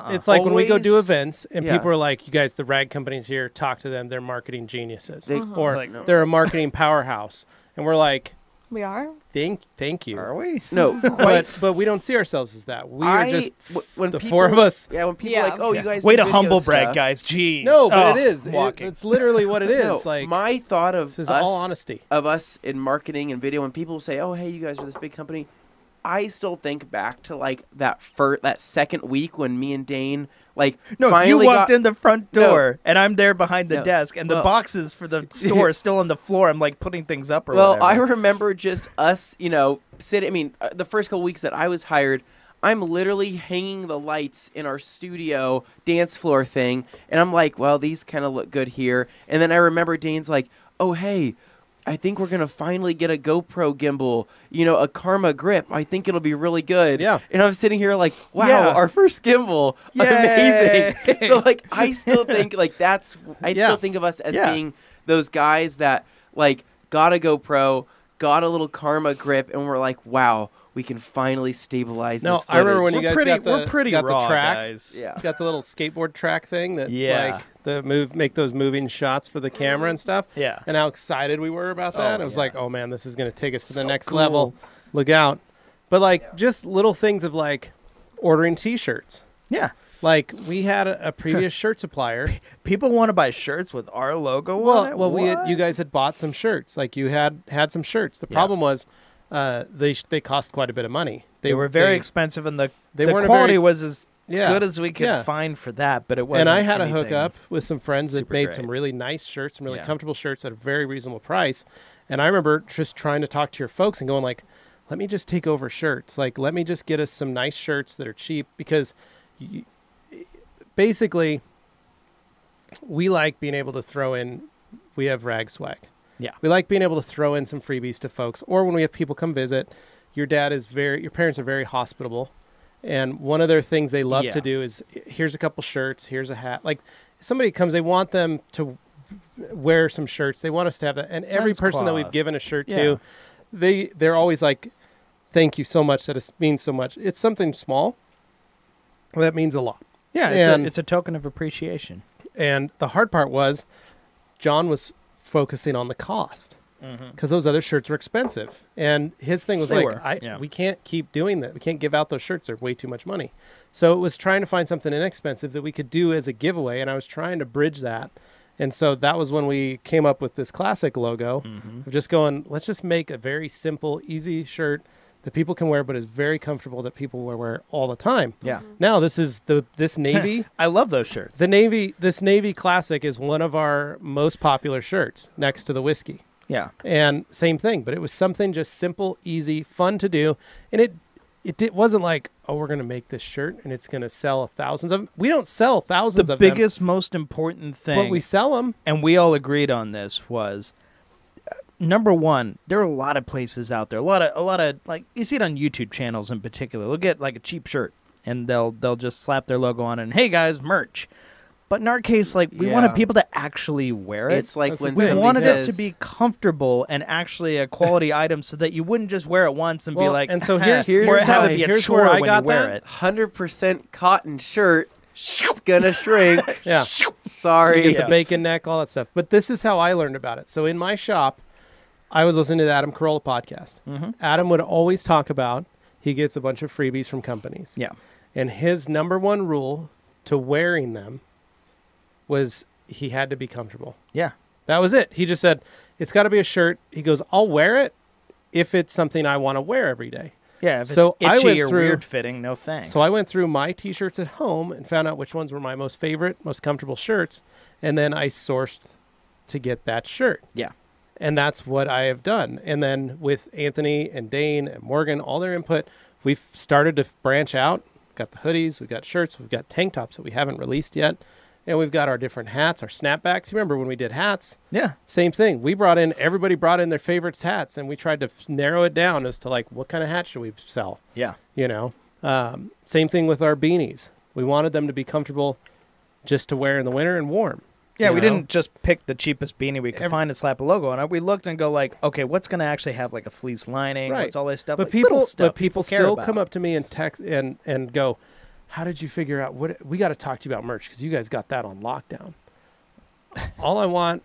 it's like when we go do events and people are like, you guys, the rag company's here, talk to them, they're marketing geniuses. Or like, they're a marketing powerhouse. And we're like, we are. Thank you. Are we? No, but we don't see ourselves as that. We are just when the people, four of us. Yeah, when people are like, oh, you guys way do to video humble brag, stuff. guys. Jeez. No, but it is. Walking. It's literally what it is. No, like my thought of this is all honesty of us in marketing and video. When people say, "Oh, hey, you guys are this big company," I still think back to like that second week when me and Dane finally you walked in the front door and I'm there behind the desk and the boxes for the store are still on the floor. I'm like putting things up or whatever. I remember just us, sitting. I mean, the first couple weeks that I was hired, I'm literally hanging the lights in our studio dance floor thing, and I'm like, well, these kind of look good here. And then I remember Dane's like, oh, hey, I think we're going to finally get a GoPro gimbal, a Karma grip. I think it'll be really good. Yeah. And I'm sitting here like, wow, our first gimbal. Yay. Amazing. So like, I still think like still think of us as being those guys that like got a GoPro, got a little Karma grip, and we're like, wow, we can finally stabilize this footage. I remember when you guys we're pretty got raw, the track. guys. Yeah. It's got the little skateboard track thing that make those moving shots for the camera and stuff. Yeah. And how excited we were about that. Oh, it was yeah. like, oh man, this is going to take us to the next cool. level. Look out. But like just little things of like ordering t-shirts. Yeah. Like we had a previous shirt supplier. People want to buy shirts with our logo on it? Well, you guys had bought some shirts. Like you had some shirts. The problem was they cost quite a bit of money. They were very expensive, and the weren't quality was as Yeah. good as we could Yeah. find for that, but it wasn't. And I had a anything hookup with some friends that super made great. some really nice shirts, some really Yeah. comfortable shirts at a very reasonable price. And I remember just trying to talk to your folks and going like, let me just take over shirts. Like, let me just get us some nice shirts that are cheap because basically we like being able to throw in, we have rag swag. Yeah. We like being able to throw in some freebies to folks, or when we have people come visit, your parents are very hospitable. And one of their things they love Yeah. to do is, here's a couple shirts, here's a hat. Like, somebody comes, they want them to wear some shirts. They want us to have that. And every Men's person that we've cloth. given a shirt Yeah. to, they're always like, thank you so much. That means so much. It's something small. That means a lot. Yeah, it's a token of appreciation. And the hard part was John was focusing on the cost because those other shirts were expensive. And his thing was They like, were, we can't keep doing that. We can't give out those shirts. They're way too much money. So it was trying to find something inexpensive that we could do as a giveaway. And I was trying to bridge that. And so that was when we came up with this classic logo of just going, let's just make a very simple, easy shirt that people can wear, but is very comfortable that people will wear all the time. Yeah. Now this is this navy. I love those shirts. This navy classic is one of our most popular shirts next to the whiskey. Yeah. And same thing, but it was something just simple, easy, fun to do. And it wasn't like, oh, we're going to make this shirt and it's going to sell thousands of them. We don't sell thousands The of them. biggest, most important thing, But we sell them. and we all agreed on this, was number one, there are a lot of places out there. A lot of like, you see it on YouTube channels in particular. They'll get like a cheap shirt and they'll just slap their logo on it and, hey guys, merch. But in our case, like, we wanted people to actually wear it. It's like when we somebody wanted says, it to be comfortable and actually a quality item, so that you wouldn't just wear it once and be Well, like, and so "Huh," here's or have it be a here's chore where I when got you wear that. it. 100% cotton shirt. It's gonna shrink. Yeah. Sorry. You get the bacon neck, all that stuff. But this is how I learned about it. So in my shop, I was listening to the Adam Carolla podcast. Adam would always talk about he gets a bunch of freebies from companies. Yeah. And his number one rule to wearing them was he had to be comfortable. Yeah. That was it. He just said, it's got to be a shirt. He goes, I'll wear it if it's something I want to wear every day. Yeah, if So it's I itchy went or through- weird fitting, no thanks. So I went through my T-shirts at home and found out which ones were my most favorite, most comfortable shirts. And then I sourced to get that shirt. Yeah. And that's what I have done. And then with Anthony and Dane and Morgan, all their input, we've started to branch out. We've got the hoodies, we've got shirts, we've got tank tops that we haven't released yet. And we've got our different hats, our snapbacks. You remember when we did hats? Yeah. Same thing. Everybody brought in their favorites hats, and we tried to narrow it down as to like, what kind of hat should we sell? Yeah. You know, same thing with our beanies. We wanted them to be comfortable just to wear in the winter and warm. Yeah, you we know? didn't just pick the cheapest beanie we could find and slap a logo on it. We looked and go like, okay, what's going to actually have like a fleece lining? Right. What's all this stuff? But like, people, little stuff people care still about. come up to me and text and go, how did you figure out what we got to talk to you about merch because you guys got that on lockdown. All I want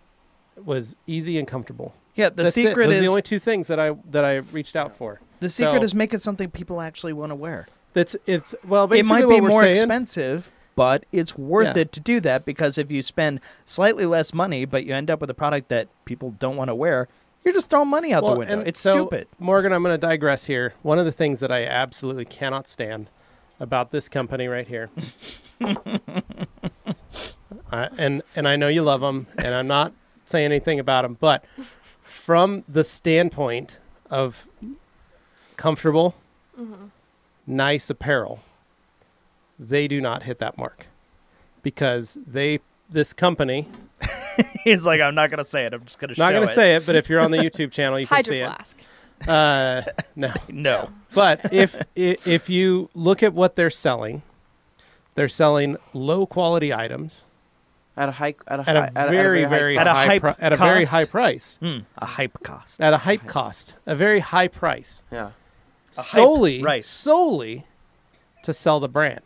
was easy and comfortable. Yeah, the That's secret it. Those is are the only two things that I reached out for. the secret So- is make it something people actually want to wear. It's well, It basically might what be we're more saying, expensive, but it's worth Yeah. it to do that, because if you spend slightly less money but you end up with a product that people don't want to wear, you're just throwing money out the Well, window. and It's so, stupid. Morgan, I'm going to digress here. One of the things that I absolutely cannot stand about this company right here, and I know you love them, and I'm not saying anything about them, but from the standpoint of comfortable, nice apparel, they do not hit that mark because this company. He's like, I'm not going to say it. I'm just going to show it. Not going to say it, but if you're on the YouTube channel, you can Hydro see it. Flask. No. No. But if you look at what they're selling low quality items At a very At a hype at a very cost? high price. A hype cost. At a hype cost, a very high price. Yeah. A hype price. solely to sell the brand.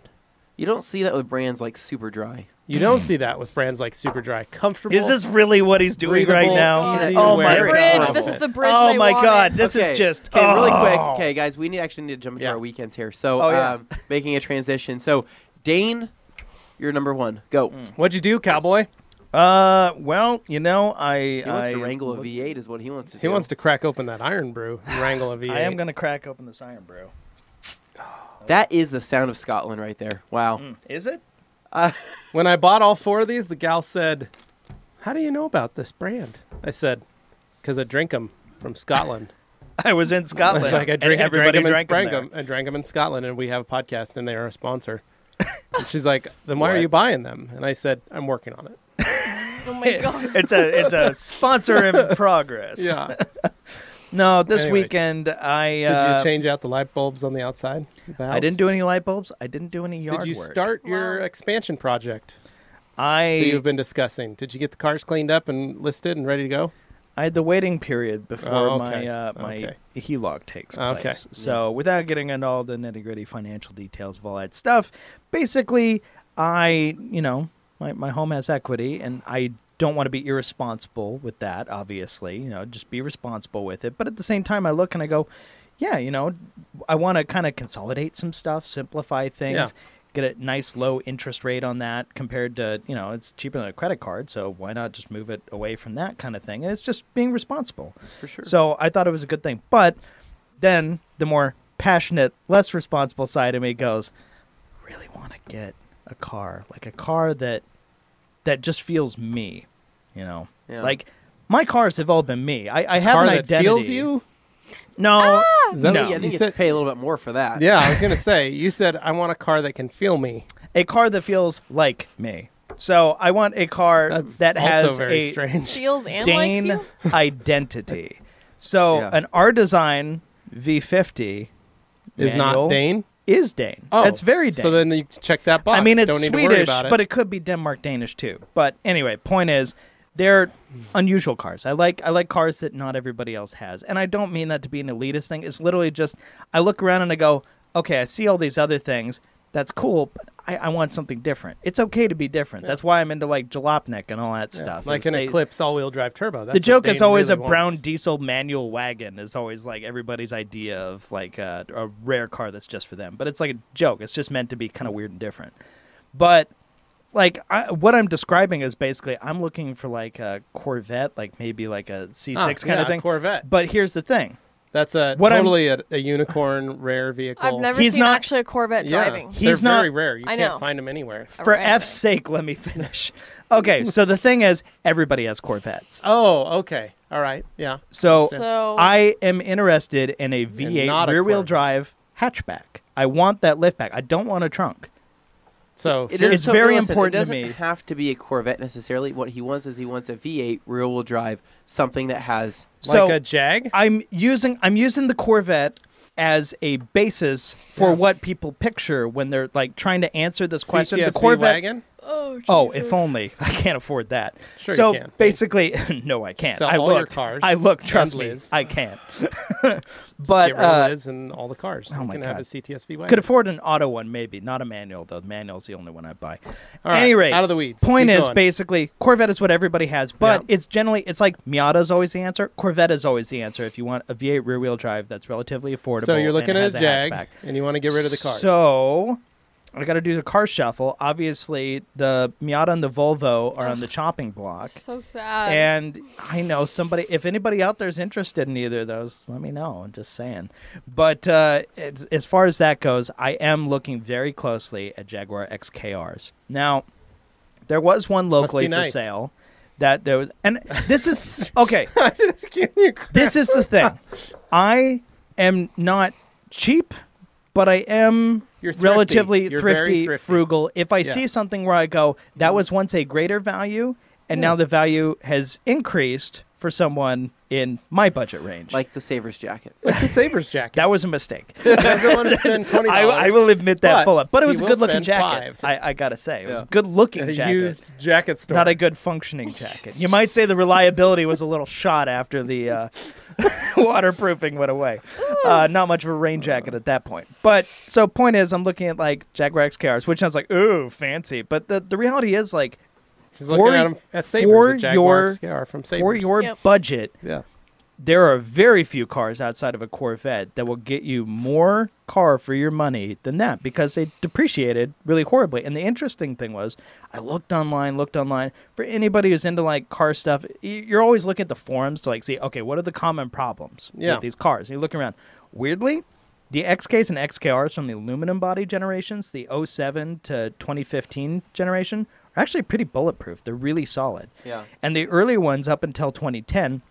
You don't see that with brands like Super Dry. You don't see that with brands like Superdry. Comfortable. Is this really what he's doing right breathable, now? easy Oh to my wear. Bridge. god. This is the bridge. Oh they my wanted. god. This Okay. is just Okay, really oh. quick. Okay, guys, we actually need to jump into Yeah. our weekends here. So, Oh, yeah. making a transition. So, Dane, you're number one. Go. What'd you do, cowboy? Well, you know, He wants to wrangle a V8 is what he wants to do. He wants to crack open that iron brew and wrangle a V8. I am going to crack open this iron brew. That is the sound of Scotland right there. Wow. Is it? When I bought all 4 of these, the gal said, how do you know about this brand? I said, because I drink them from Scotland. I was in I Scotland. was like, I and drank everybody them and drank sprang there. them. I drank them in Scotland, and we have a podcast, and they are a sponsor. And she's like, then why are What? you buying them? And I said, I'm working on it. Oh my god. It's a sponsor in progress. Yeah. No, this Anyway. weekend Did I you change out the light bulbs on the outside of the house? I didn't do any light bulbs. I didn't do any yard Did you work. start your Wow. expansion project that you've I been discussing? Did you get the cars cleaned up and listed and ready to go? I had the waiting period before Oh, okay. my Okay. HELOC takes Okay. place. So without getting into all the nitty gritty financial details of all that stuff, basically my home has equity and I don't want to be irresponsible with that, obviously. Just be responsible with it. But at the same time I look and I go, yeah, I want to kind of consolidate some stuff, simplify things. Yeah. Get a nice low interest rate on that compared to, it's cheaper than a credit card. So why not just move it away from that kind of thing? And it's just being responsible. For sure. So I thought it was a good thing. But then the more passionate, less responsible side of me goes, really want to get a car, like a car that just feels me, Yeah. Like my cars have all been me. I have Car an that identity. feels you? No, Is that no. what I think you you said? have to pay a little bit more for that. Yeah, I was going to say, you said, I want a car that can feel me. A car that feels like me. So I want a car That's that also has very a strange. Feels and Dane likes you. identity. So Yeah. an R Design V50 Is manual not Dane? is Dane. Oh, It's very Dane. So then you check that box. I mean, it's Don't need to worry Swedish, about it. but it could be Denmark Danish too. But anyway, point is, they're unusual cars. I like cars that not everybody else has, and I don't mean that to be an elitist thing. It's literally just I look around and I go, okay, I see all these other things. That's cool, but I want something different. It's okay to be different. That's why I'm into like Jalopnik and all that Yeah, stuff. like is an they- Eclipse all-wheel drive turbo. That's the joke what is Dane always really a brown wants. diesel manual wagon is always like everybody's idea of like a rare car that's just for them. But it's like a joke. It's just meant to be kind of weird and different. But like what I'm describing is basically I'm looking for like a Corvette, like maybe like a C6 kind of thing. Corvette. But here's the thing. That's What I'm- totally a unicorn rare vehicle. I've never He's seen not- actually a Corvette Yeah, driving. He's they're not- very rare. You I can't know. find them anywhere. For Right. F's sake, let me finish. Okay, so the thing is everybody has Corvettes. Oh, okay. All right. Yeah. So So I am interested in a not V8 a rear-wheel Corvette. drive hatchback. I want that liftback. I don't want a trunk. So It It's doesn't- very listen, important It to doesn't me. have to be a Corvette necessarily. What he wants is he wants a V8 rear-wheel drive, something that has. So like a Jag? I'm using the Corvette as a basis for Yeah. what people picture when they're like trying to answer this question. CTSV The Corvette. wagon? Oh, if only I can't afford that. Sure so you can. basically, no, I can't. Sell I all looked. your cars I looked. and Trust me, Liz. I can't. But but get rid of Liz and all the cars. oh you my can have God. a CTSV wagon. could afford an auto one, maybe not a manual though. The manual's the only one I buy. All right, Any rate, out of the weeds. Point Keep is going. basically Corvette is what everybody has, but Yeah. it's generally it's like Miata's always the answer. Corvette is always the answer if you want a V8 rear-wheel drive that's relatively affordable. So you're looking and at has a Jag, hatchback. and you want to get rid of the cars. So I got to do the car shuffle. Obviously, the Miata and the Volvo are on the chopping block. so sad. And I know somebody, if anybody out there is interested in either of those, let me know. I'm just saying. But as far as that goes, I am looking very closely at Jaguar XKRs. Now, there was one locally for nice. sale that there was, and this is, okay, Just give me a crap. this is the thing. I am not cheap, but I am You're thrifty. relatively You're very thrifty, thrifty. frugal. If I Yeah. see something where I go, that was once a greater value, and now the value has increased for someone in my budget range. Like the Savers jacket. Like the Sabres jacket. that was a mistake. He doesn't want to spend $20. I will admit that but full up. But it was he a will good-looking spend jacket. $5. I gotta say, it was Yeah. a good-looking At a jacket. used jacket store. Not a good functioning jacket. You might say the reliability was a little shot after the waterproofing went away. Not much of a rain jacket at that point. But so point is, I'm looking at like Jaguar XKRs, which sounds like ooh fancy, but the reality is like He's looking for- at him at for Sabres. At Jaguar your- XKR from Sabres. for your Yep. budget, Yeah. there are very few cars outside of a Corvette that will get you more car for your money than that because they depreciated really horribly. And the interesting thing was, I looked online. For anybody who's into like car stuff, you're always looking at the forums to like see, okay, what are the common problems Yeah. with these cars? And you look around. Weirdly, the XKs and XKRs from the aluminum body generations, the 07 to 2015 generation, are actually pretty bulletproof. They're really solid. Yeah. And the earlier ones up until 2010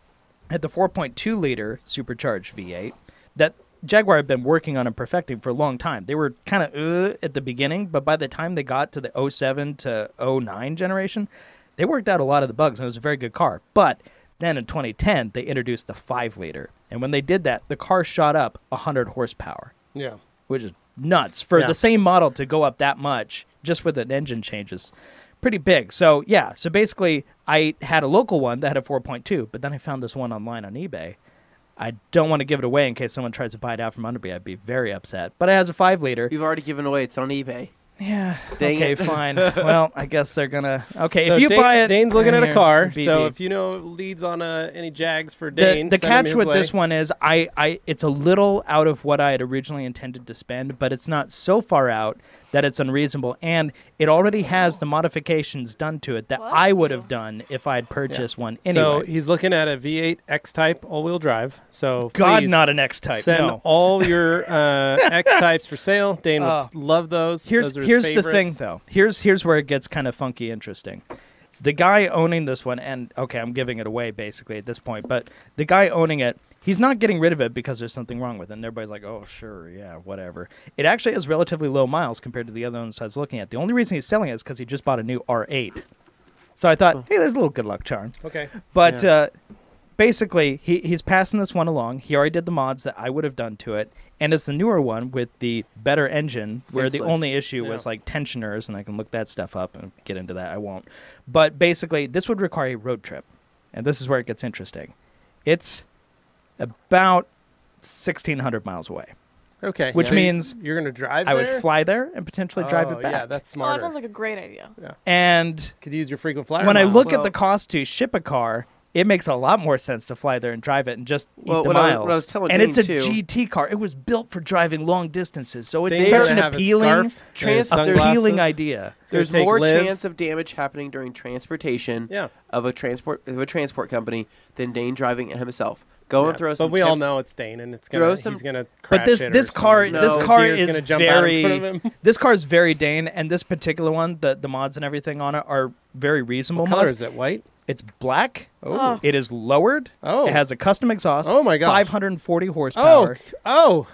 had the 4.2-liter supercharged V8 that Jaguar had been working on and perfecting for a long time. They were kind of at the beginning, but by the time they got to the 07 to 09 generation, they worked out a lot of the bugs, and it was a very good car. But Then in 2010, they introduced the 5-liter. And when they did that, the car shot up 100 horsepower. Yeah. Which is nuts. For the same model to go up that much, just with an engine change, is pretty big. So, yeah. So basically, I had a local one that had a 4.2, but then I found this one online on eBay. I don't want to give it away in case someone tries to buy it out from under me. I'd be very upset. But it has a 5-liter. You've already given away. It's on eBay. Yeah. Dang okay, it. fine. Well, I guess they're going to... Okay, So if you buy it... Dane's looking at a here, car. beep, So beep. if you know leads on any Jags for Dane, The send 'em catch his with way. this one is it's a little out of what I had originally intended to spend, but it's not so far out that it's unreasonable, and it already has the modifications done to it that Bless I would you. have done if I had purchased one anyway. So he's looking at a V8 X-Type all-wheel drive. So God, please not an X-Type. send No. all your X-Types for sale. Dane would love those. Here's Those are his the thing, favorites. though. Here's where it gets kind of funky interesting. The guy owning this one, and okay, I'm giving it away basically at this point, but the guy owning it, he's not getting rid of it because there's something wrong with it. And everybody's like, oh, sure, yeah, whatever. It actually has relatively low miles compared to the other ones I was looking at. The only reason he's selling it is because he just bought a new R8. So I thought, hey, there's a little good luck charm. Okay. But basically, he's passing this one along. He already did the mods that I would have done to it. And it's the newer one with the better engine, where the Facelift. only issue was like tensioners, and I can look that stuff up and get into that. I won't. But basically, this would require a road trip. And this is where it gets interesting. It's about 1,600 miles away. Okay. Which So means you're going to drive I there? would fly there and potentially drive it back. Yeah, that's Oh, smarter. that sounds like a great idea. And Could use your frequent flyer when I miles. look at Well- the cost to ship a car, it makes a lot more sense to fly there and drive it and just eat Well, the what I miles. was telling and Dane, it's a too- GT car. It was built for driving long distances, so it's Dane's such gonna an have a appealing, scarf and Trans- sunglasses. appealing idea. It's gonna There's take more Liz. chance of damage happening during transportation Yeah. of a transport company than Dane driving it himself. Go and throw some. But we all know it's Dane, and it's Throw gonna some- he's gonna crash But this it or this car something. this No. car Deer's is gonna jump out in front of very him. this car is very Dane, and this particular one, the mods and everything on it are very reasonable What color mods. is it? White? It's black. Oh. It is lowered. Oh. It has a custom exhaust. Oh my gosh. 540 horsepower. Oh.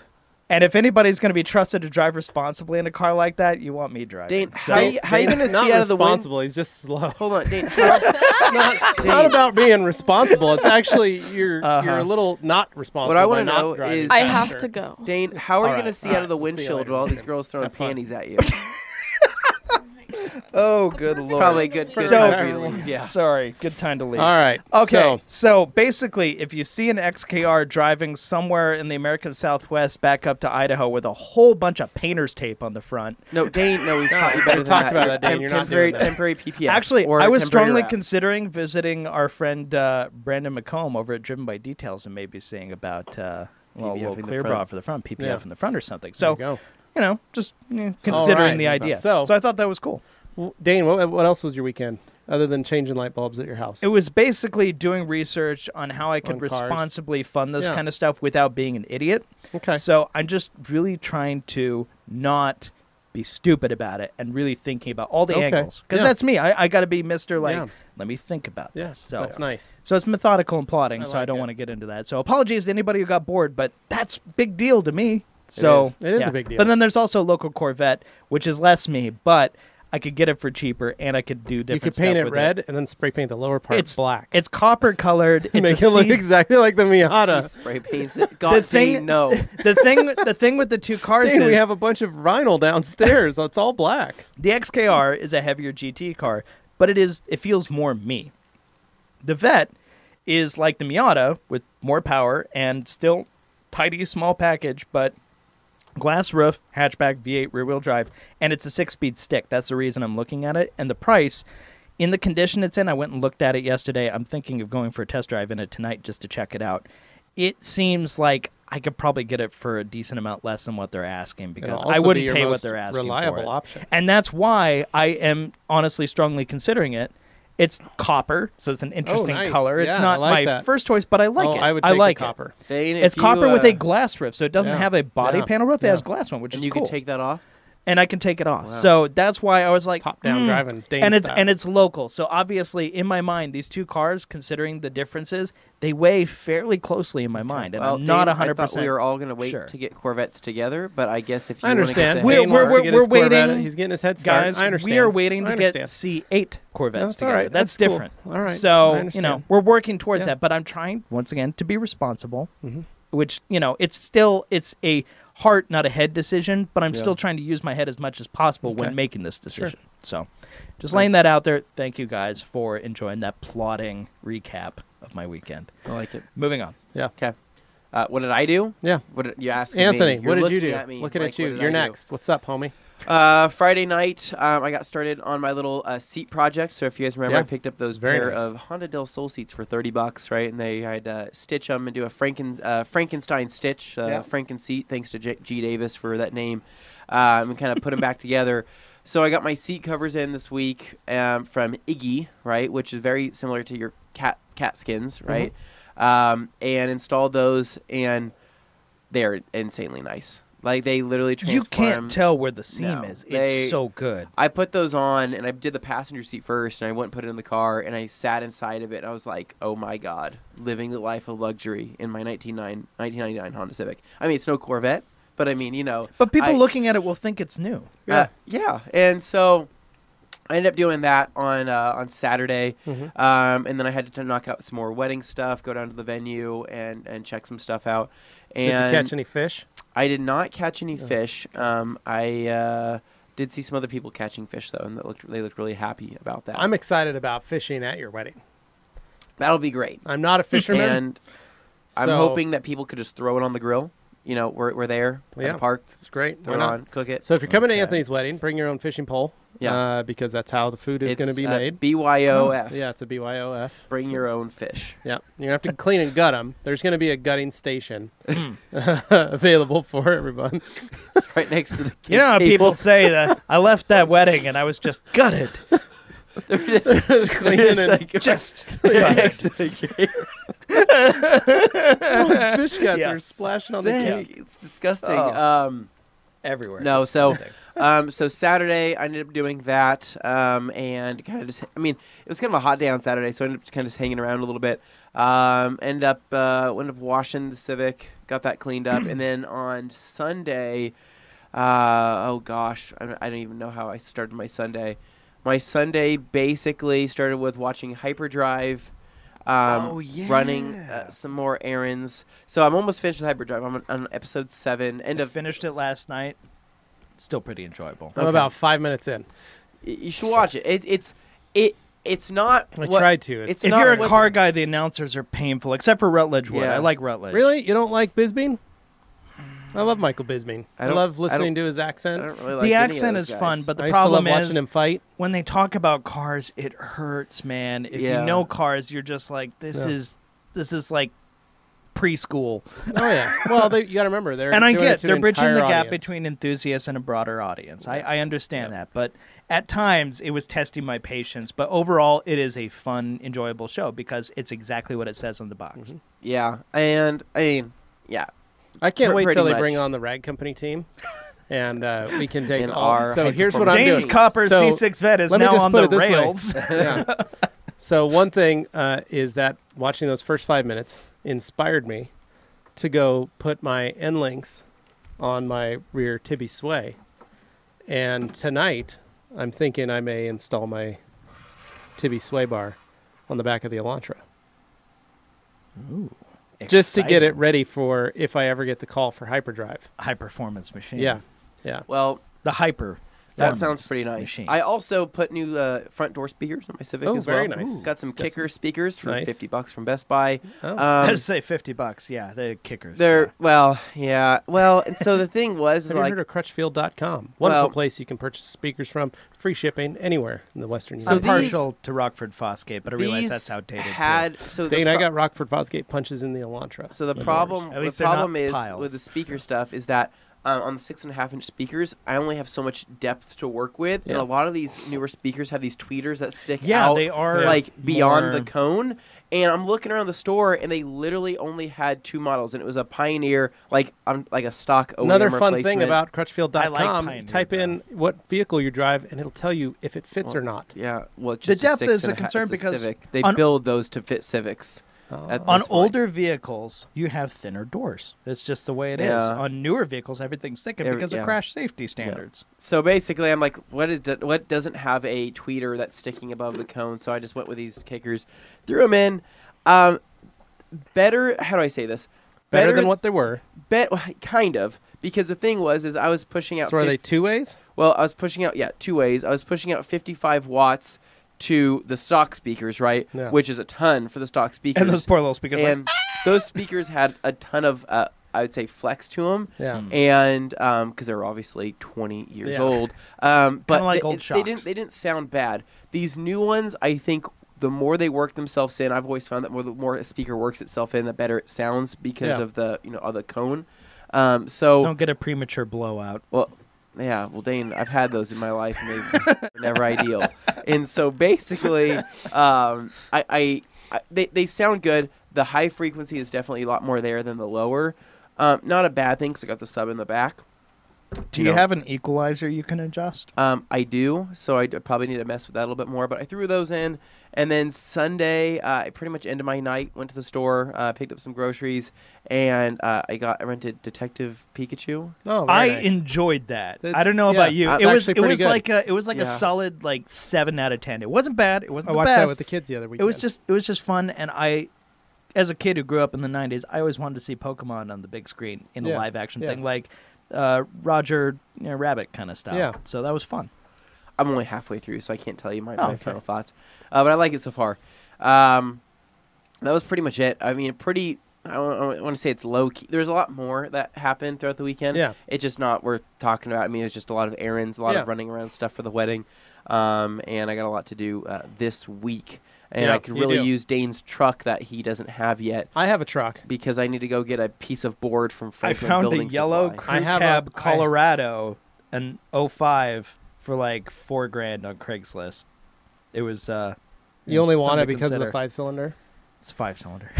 And if anybody's going to be trusted to drive responsibly in a car like that, you want me driving. Dane, So- how you Dane's gonna not see out of the wind? responsible. He's just slow. Hold on, Dane. How, It's not about being responsible. It's actually you're a little not responsible. What I want wanna to know is- I have to go. Dane, how are you All gonna right, see all out of the right. See you windshield later. while all these girls throwing Have fun. panties at you? Oh, good lord. Probably a good So- time for you to leave. Yeah. Sorry. Good time to leave. All right. Okay, so basically, if you see an XKR driving somewhere in the American Southwest back up to Idaho with a whole bunch of painter's tape on the front, No, Dane. No, we've talked better than talked that. about that, Dane. You're not temporary, doing that. temporary PPF. actually, or I was temporary strongly wrap. considering visiting our friend Brandon McComb over at Driven by Details and maybe seeing about a little PPF in the clear front. bra for the front, PPF Yeah. in the front or something. There So, you go. just considering right. the idea. So- I thought that was cool. Well, Dane, what else was your weekend other than changing light bulbs at your house? It was basically doing research on how I could On cars. responsibly fund this Yeah. kind of stuff without being an idiot. Okay. So I'm just really trying to not be stupid about it and really thinking about all the Okay. angles. Because Yeah. that's me. I got to be Mr. Like, Yeah. let me think about Yeah, this. So that's nice. So it's methodical and plotting, I so I like don't it. want to get into that. So apologies to anybody who got bored, but that's big deal to me. So It is yeah. a big deal. But then there's also local Corvette, which is less me, but I could get it for cheaper and I could do different You could stuff paint it with red and then spray paint the lower part It's black. It's copper colored. It's Make a it look C- exactly like the Miata. Spray paints it. God, thing- Dane, no. the thing with the two cars Dane, is we have a bunch of vinyl downstairs. It's all black. the XKR is a heavier GT car, but it feels more me. The Vet is like the Miata with more power and still tidy small package, but glass roof, hatchback, V8 rear wheel drive, and it's a 6-speed stick. That's the reason I'm looking at it. And the price, in the condition it's in, I went and looked at it yesterday. I'm thinking of going for a test drive in it tonight just to check it out. It seems like I could probably get it for a decent amount less than what they're asking because It'll I also be wouldn't your pay what most they're asking reliable for it. option. And that's why I am honestly strongly considering it. It's copper, so it's an interesting nice. color. It's Yeah, not I like my that. first choice, but I like it. I would take like the it. Dane, It's if copper you, with a glass roof, so it doesn't yeah, have a body yeah, panel roof. It yeah. has glass one, which and is you cool. can take that off. and I can take it off. Wow. So that's why I was like Top down driving, Dane and it's style. it's local. So obviously, in my mind, these two cars, considering the differences, they weigh fairly closely in my mind, and Well, I'm not Dane, 100%. I thought we were all going to wait sure. to get Corvettes together, but I guess if you I understand. want to We're- Dane wants to we're- get his we're Corvette. waiting- He's getting his head start. Guys, I understand. we are waiting I to get understand. C8 Corvettes That's all together. right. That's cool. different. All right. I So, understand. we're working towards Yeah. that, but I'm trying, once again, to be responsible, Mm-hmm. which, it's a heart, not a head decision, but I'm still trying to use my head as much as possible Okay. when making this decision. So, just laying that out there. Thank you guys for enjoying that plodding recap of my weekend. I like it. Moving on. Yeah. Okay. What did I do? Yeah. What did you ask Anthony, me? what You're did you looking do? At me Looking like, at you. what did You're I do? next. What's up, homie? Friday night, I got started on my little seat project. So if you guys remember, Yeah. I picked up those Very pair nice. of Honda Del Sol seats for $30, right? And they had stitch them and do a Frankenstein stitch, Yeah. Franken seat. Thanks to G. Davis for that name, and kind of put them back together. So I got my seat covers in this week from Iggy, right, which is very similar to your cat skins, right? And installed those, and they're insanely nice. Like, they literally transform. You can't tell where the seam No, is. they- It's so good. I put those on, and I did the passenger seat first, and I went and put it in the car, and I sat inside of it, and I was like, oh my God, living the life of luxury in my 1999 Honda Civic. I mean, it's no Corvette, but I mean, But people I- looking at it will think it's new. yeah. And so I ended up doing that on Saturday, and then I had to knock out some more wedding stuff, go down to the venue, and check some stuff out. And Did you catch any fish? I did not catch any fish. I did see some other people catching fish though, and they looked really happy about that. I'm excited about fishing at your wedding. That'll be great. I'm not a fisherman. And I'm so hoping that people could just throw it on the grill. We're there at Yeah. the park. it's great. Throw Why it not? on, cook it. So if you're coming Okay. to Anthony's wedding, bring your own fishing pole. Yeah. Because that's how the food is going to be made. BYOF. Yeah, it's a BYOF. Bring your own fish. Yeah, you're going to have to clean and gut them. There's going to be a gutting station available for everyone. Right next to the You know how table. people say that I left that wedding and I was just gutted. They're just Cleaning and Just right next to the cake. Those fish guts Yeah. are splashing on the Sick. cake. It's disgusting. Oh. everywhere. No, so Disgusting. so Saturday I ended up doing that, and kind of it was kind of a hot day on Saturday, so I ended up kind of just hanging around a little bit. Ended up washing the Civic, got that cleaned up, and then on Sunday, oh gosh, I don't even know how I started my Sunday. My Sunday basically started with watching Hyperdrive. Oh, yeah. Running some more errands. So I'm almost finished with Hyperdrive. I'm on episode 7. I finished it last night. Still pretty enjoyable. I'm about 5 minutes in. You should watch it. It's not. I what- tried to. It's If not you're a what- car guy, the announcers are painful, except for Rutledge Wood. Yeah. I like Rutledge. Really? You don't like Bisbeen? I love Michael Bisbeen. I I don't- love I listening don't- to his I accent. don't really like The any of accent those is guys. fun, but I the used to love problem watching is him fight. when they talk about cars, it hurts, man. If Yeah. you know cars, you're just like, this is like preschool. Oh yeah. Well, you got to remember they're And I doing it get to they're an bridging the entire gap audience. between enthusiasts and a broader audience. I understand that, but at times it was testing my patience. But overall, it is a fun, enjoyable show because it's exactly what it says on the box. Mm-hmm. Yeah, and I mean, yeah. I can't wait Pretty till they much. bring on the Rag Company team, and we can take In all. our So high here's what performance I'm Dane's doing. Copper So, C6 Vet is let me now just on put the it this way. rails. Yeah. So one thing is that watching those first 5 minutes inspired me to go put my end links on my rear Tibby sway, and tonight I'm thinking I may install my Tibby sway bar on the back of the Elantra. Just to get it ready for if I ever get the call for hyperdrive. high performance machine. Yeah. Well, The hyper. that sounds pretty nice. Machine. I also put new front door speakers on my Civic Oh, as well. very nice. Got some Got kicker speakers for Nice. $50 from Best Buy. Oh. I just say $50. Yeah, the kickers. They're well, yeah. Well, and so the thing was, is Have you like, heard of Crutchfield.com? Wonderful Well- place you can purchase speakers from. Free shipping anywhere in the Western I'm So United States. these- partial to Rockford Fosgate, but I realize these that's outdated had so the Dane, I pro- got Rockford Fosgate punches in the Elantra. So the with problem, At the least they're not problem is piles. with the speaker stuff is that on the 6.5-inch speakers, I only have so much depth to work with, and a lot of these newer speakers have these tweeters that stick out. they are like beyond the cone. And I'm looking around the store, and they literally only had 2 models, and it was a Pioneer, like a stock OEM Another fun replacement. thing about Crutchfield.com, I like Pioneer, type in what vehicle you drive, and it'll tell you if it fits or not. Yeah, well, it's The just depth is a concern because Civic. They on- build those to fit Civics. At On this point. older vehicles, you have thinner doors. It's just the way it is. Yeah. On newer vehicles, everything's thicker because of crash safety standards. So basically, I'm like, what doesn't have a tweeter that's sticking above the cone? So I just went with these kickers, threw them in. Better. How do I say this? Better than what they were. Kind of, because the thing was I was pushing out. So are they 2-ways? Well, I was pushing out 2 ways. I was pushing out 55 watts to the stock speakers, right? Yeah. Which is a ton for the stock speakers. And those poor little speakers. And those speakers had a ton of, I would say, flex to them. Yeah. And because they were obviously 20 years old. But like old they shocks. didn't sound bad. These new ones, I think, the more they work themselves in, I've always found that the more a speaker works itself in, the better it sounds because of the of the cone. So don't get a premature blowout. well, yeah, well, Dane, I've had those in my life, and they're never ideal. And so basically, they sound good. The high frequency is definitely a lot more there than the lower. Not a bad thing because I got the sub in the back. Do you have an equalizer you can adjust? I do, so I probably need to mess with that a little bit more. But I threw those in, and then Sunday, I pretty much ended my night. Went to the store, picked up some groceries, and I rented Detective Pikachu. Oh, I very nice. enjoyed that. It's- I don't know yeah, about you. it's It was actually pretty good. like a solid 7 out of 10. It wasn't bad. It wasn't I the watched best. that with the kids the other weekend. It was just fun, and as a kid who grew up in the 90s, I always wanted to see Pokemon on the big screen in a live action thing, like Roger Rabbit kind of style. Yeah. So that was fun. I'm only halfway through, so I can't tell you my okay. final thoughts. But I like it so far. That was pretty much it. I mean, I want to say it's low key. There's a lot more that happened throughout the weekend. Yeah. It's just not worth talking about. I mean, it's just a lot of errands, a lot of running around stuff for the wedding. And I got a lot to do this week. And I could really use Dane's truck that he doesn't have yet. I have a truck. Because I need to go get a piece of board from I Franklin found Building a yellow Supply. crew cab Colorado, an 05 for like $4,000 on Craigslist. It was. You only want something it to because of the consider. 5-cylinder? It's 5-cylinder.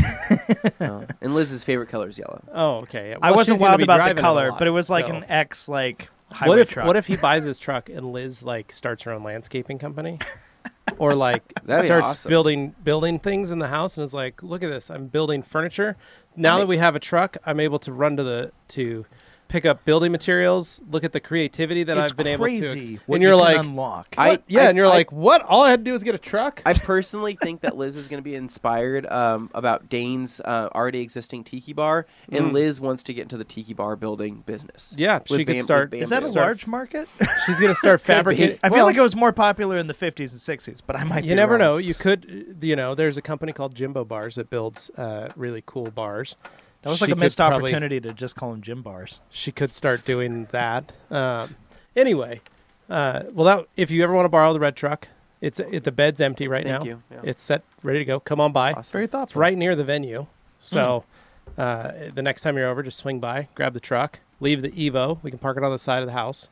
Oh. And Liz's favorite color is yellow. Oh, okay. I Well, wasn't she's gonna wild be about driving the it a color, lot, but it was like so- an X highway truck. What if he buys his truck and Liz starts her own landscaping company? Or That'd be starts awesome. building things in the house and is like, look at this, I'm building furniture. Now that we have a truck, I'm able to run to pick up building materials, look at the creativity that It's I've been crazy able to. what And you're you like, can unlock. and you're like, what? All I had to do was get a truck? I personally think that Liz is going to be inspired about Dane's already existing tiki bar, and Liz wants to get into the tiki bar building business. Yeah, she could start. Is that a large market? She's going to start fabricating. I feel like it was more popular in the 50s and 60s, but I might be You never wrong. know. You could, there's a company called Jimbo Bars that builds really cool bars. That was like a missed opportunity to just call them gym bars. She could start doing that. Anyway, if you ever want to borrow the red truck, the bed's empty right now. Thank you. Yeah. It's set, ready to go. Come on by. Awesome. Very It's thoughtful. right near the venue. So the next time you're over, just swing by, grab the truck, leave the Evo. We can park it on the side of the house.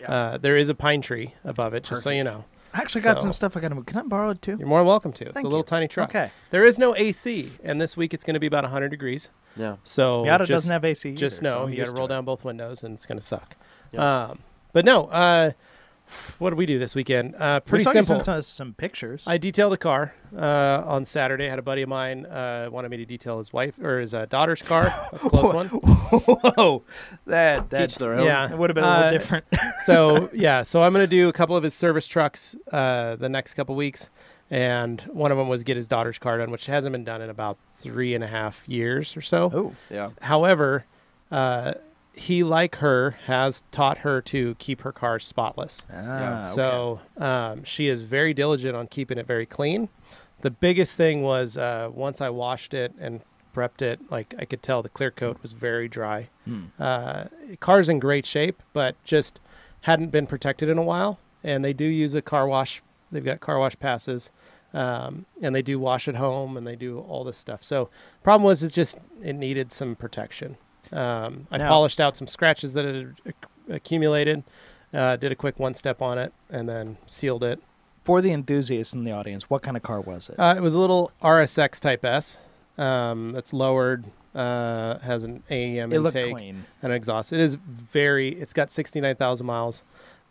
Yeah. There is a pine tree above it, just so you know. I actually got So- some stuff I got to move. Can I borrow it too? You're more than welcome to. It's Thank a little you. tiny truck. Okay. There is no AC, and this week it's going to be about 100 degrees. Yeah. So Miata doesn't have AC either, Just so know I'm you got used to roll to it. down both windows, and it's going to suck. Yeah. But no, what did we do this weekend? Pretty We saw you simple. sent us some pictures. I detailed a car on Saturday. I had a buddy of mine wanted me to detail his wife or his daughter's car. That's a close one. Whoa, that Teach their own. Yeah. It would have been a little different. So I'm going to do a couple of his service trucks the next couple weeks, and one of them was get his daughter's car done, which hasn't been done in about 3.5 years or so. Oh, Yeah. However, he, like her, has taught her to keep her car spotless. okay. So she is very diligent on keeping it very clean. The biggest thing was once I washed it and prepped it, like I could tell the clear coat was very dry. Car's in great shape, but just hadn't been protected in a while. And they do use a car wash. They've got car wash passes. And they do wash at home, and they do all this stuff. So problem was it needed some protection. I polished out some scratches that had accumulated, did a quick one-step on it, and then sealed it. For the enthusiasts in the audience, what kind of car was it? It was a little RSX Type S. That's lowered, has an AEM It looked intake clean. and an exhaust. It's got 69,000 miles.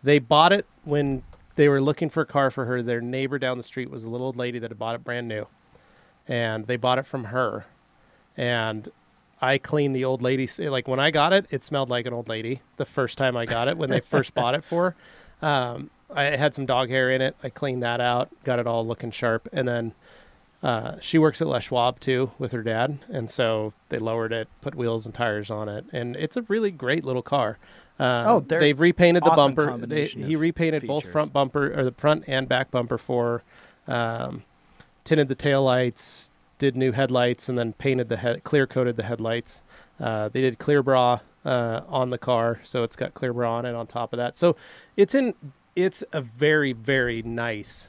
They bought it when they were looking for a car for her. Their neighbor down the street was a little old lady that had bought it brand new. And they bought it from her. And I cleaned the old lady. Like when I got it, it smelled like an old lady the first time I got it when they first bought it for her. I had some dog hair in it. I cleaned that out, got it all looking sharp. And then she works at Les Schwab too with her dad. And so they lowered it, put wheels and tires on it. And it's a really great little car. They've repainted the awesome bumper. He repainted both front bumper or the front and back bumper for tinted the tail lights, did new headlights, and then painted clear coated the headlights. They did clear bra on the car, so it's got clear bra on it on top of that. So it's a very, very nice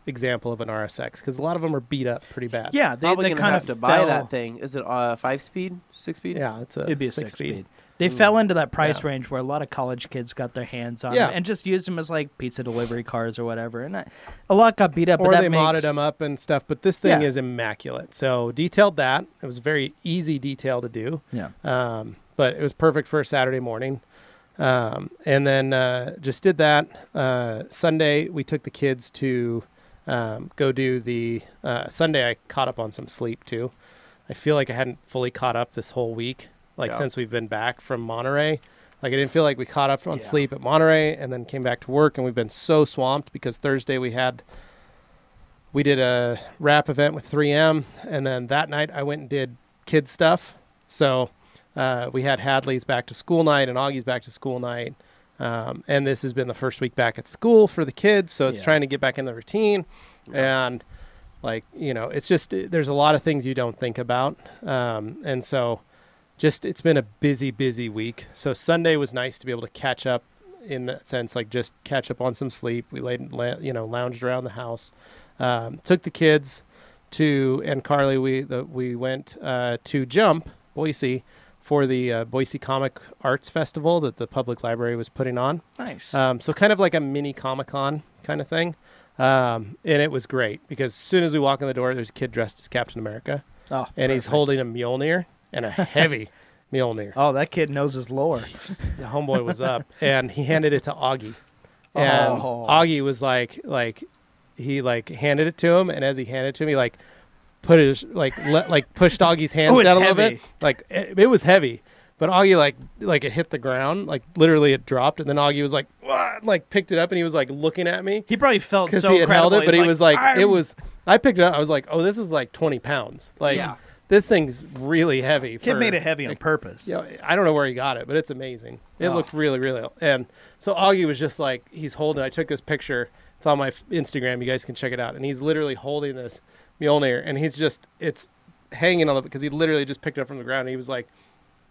example of an RSX because a lot of them are beat up pretty bad. Yeah, they kind of have to buy fell- that thing. Is it 5-speed, 6-speed? Yeah, It'd be a 6-speed. They fell into that price range where a lot of college kids got their hands on them and just used them as like pizza delivery cars or whatever. And a lot got beat up. Or but they modded them up and stuff. But this thing is immaculate. So detailed that. It was a very easy detail to do. Yeah. But it was perfect for a Saturday morning. And then just did that. Sunday, we took the kids to go do the Sunday. I caught up on some sleep too. I feel like I hadn't fully caught up this whole week. Since we've been back from Monterey, I didn't feel like we caught up on sleep at Monterey and then came back to work, and we've been so swamped because Thursday we did a rap event with 3M, and then that night I went and did kid stuff. So we had Hadley's back to school night and Augie's back to school night, and this has been the first week back at school for the kids, so it's trying to get back in the routine, and it's just there's a lot of things you don't think about, and so. It's been a busy week. So Sunday was nice to be able to catch up in that sense, just catch up on some sleep. We lounged around the house. Took the kids and Carly, we went to Jump, Boise, for the Boise Comic Arts Festival that the public library was putting on. Nice. So kind of like a mini Comic-Con kind of thing. And it was great because as soon as we walk in the door, there's a kid dressed as Captain America. Oh, and he's holding a Mjolnir. And a heavy Mjolnir. Oh, that kid knows his lore. The homeboy was up, and he handed it to Augie. And Augie was he handed it to him, and as he handed it to me, put his pushed Augie's hands down a little bit. It was heavy, but Augie it hit the ground, literally it dropped, and then Augie was what? Picked it up, and he was looking at me. He probably felt so because he had held it, but he was it was. I picked it up. I was like, oh, this is 20 pounds. This thing's really heavy. Kid made it heavy on purpose. I don't know where he got it, but it's amazing. It looked really, really. And so Augie was just he's holding. I took this picture. It's on my Instagram. You guys can check it out. And he's literally holding this Mjolnir, and it's hanging on because he literally just picked it up from the ground. And he was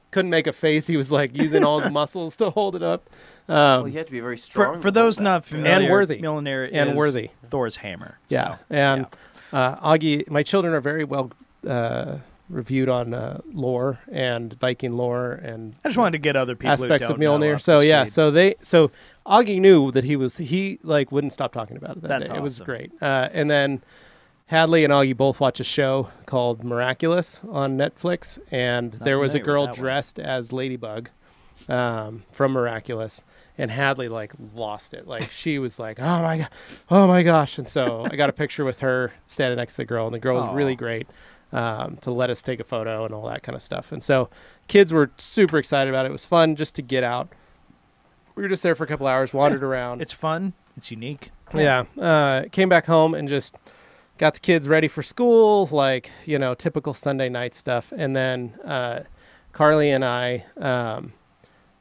couldn't make a face. He was using all his muscles to hold it up. Well, you have to be very strong. For those not familiar, and worthy. Mjolnir and is worthy. Thor's hammer. Yeah, so, Augie, my children are very well reviewed on lore and Viking lore, and I just wanted to get other people aspects who of don't Mjolnir. know So Augie knew that he wouldn't stop talking about it. That's day. awesome. It was great. And then Hadley and Augie both watch a show called Miraculous on Netflix, and there was a girl dressed as Ladybug from Miraculous. And Hadley lost it. She was oh my gosh. And so I got a picture with her standing next to the girl, and the girl was really great to let us take a photo and all that kind of stuff. And so kids were super excited about it. It was fun just to get out. We were just there for a couple hours, wandered around. It's fun. It's unique. Yeah. Came back home and just got the kids ready for school, typical Sunday night stuff. And then Carly and I,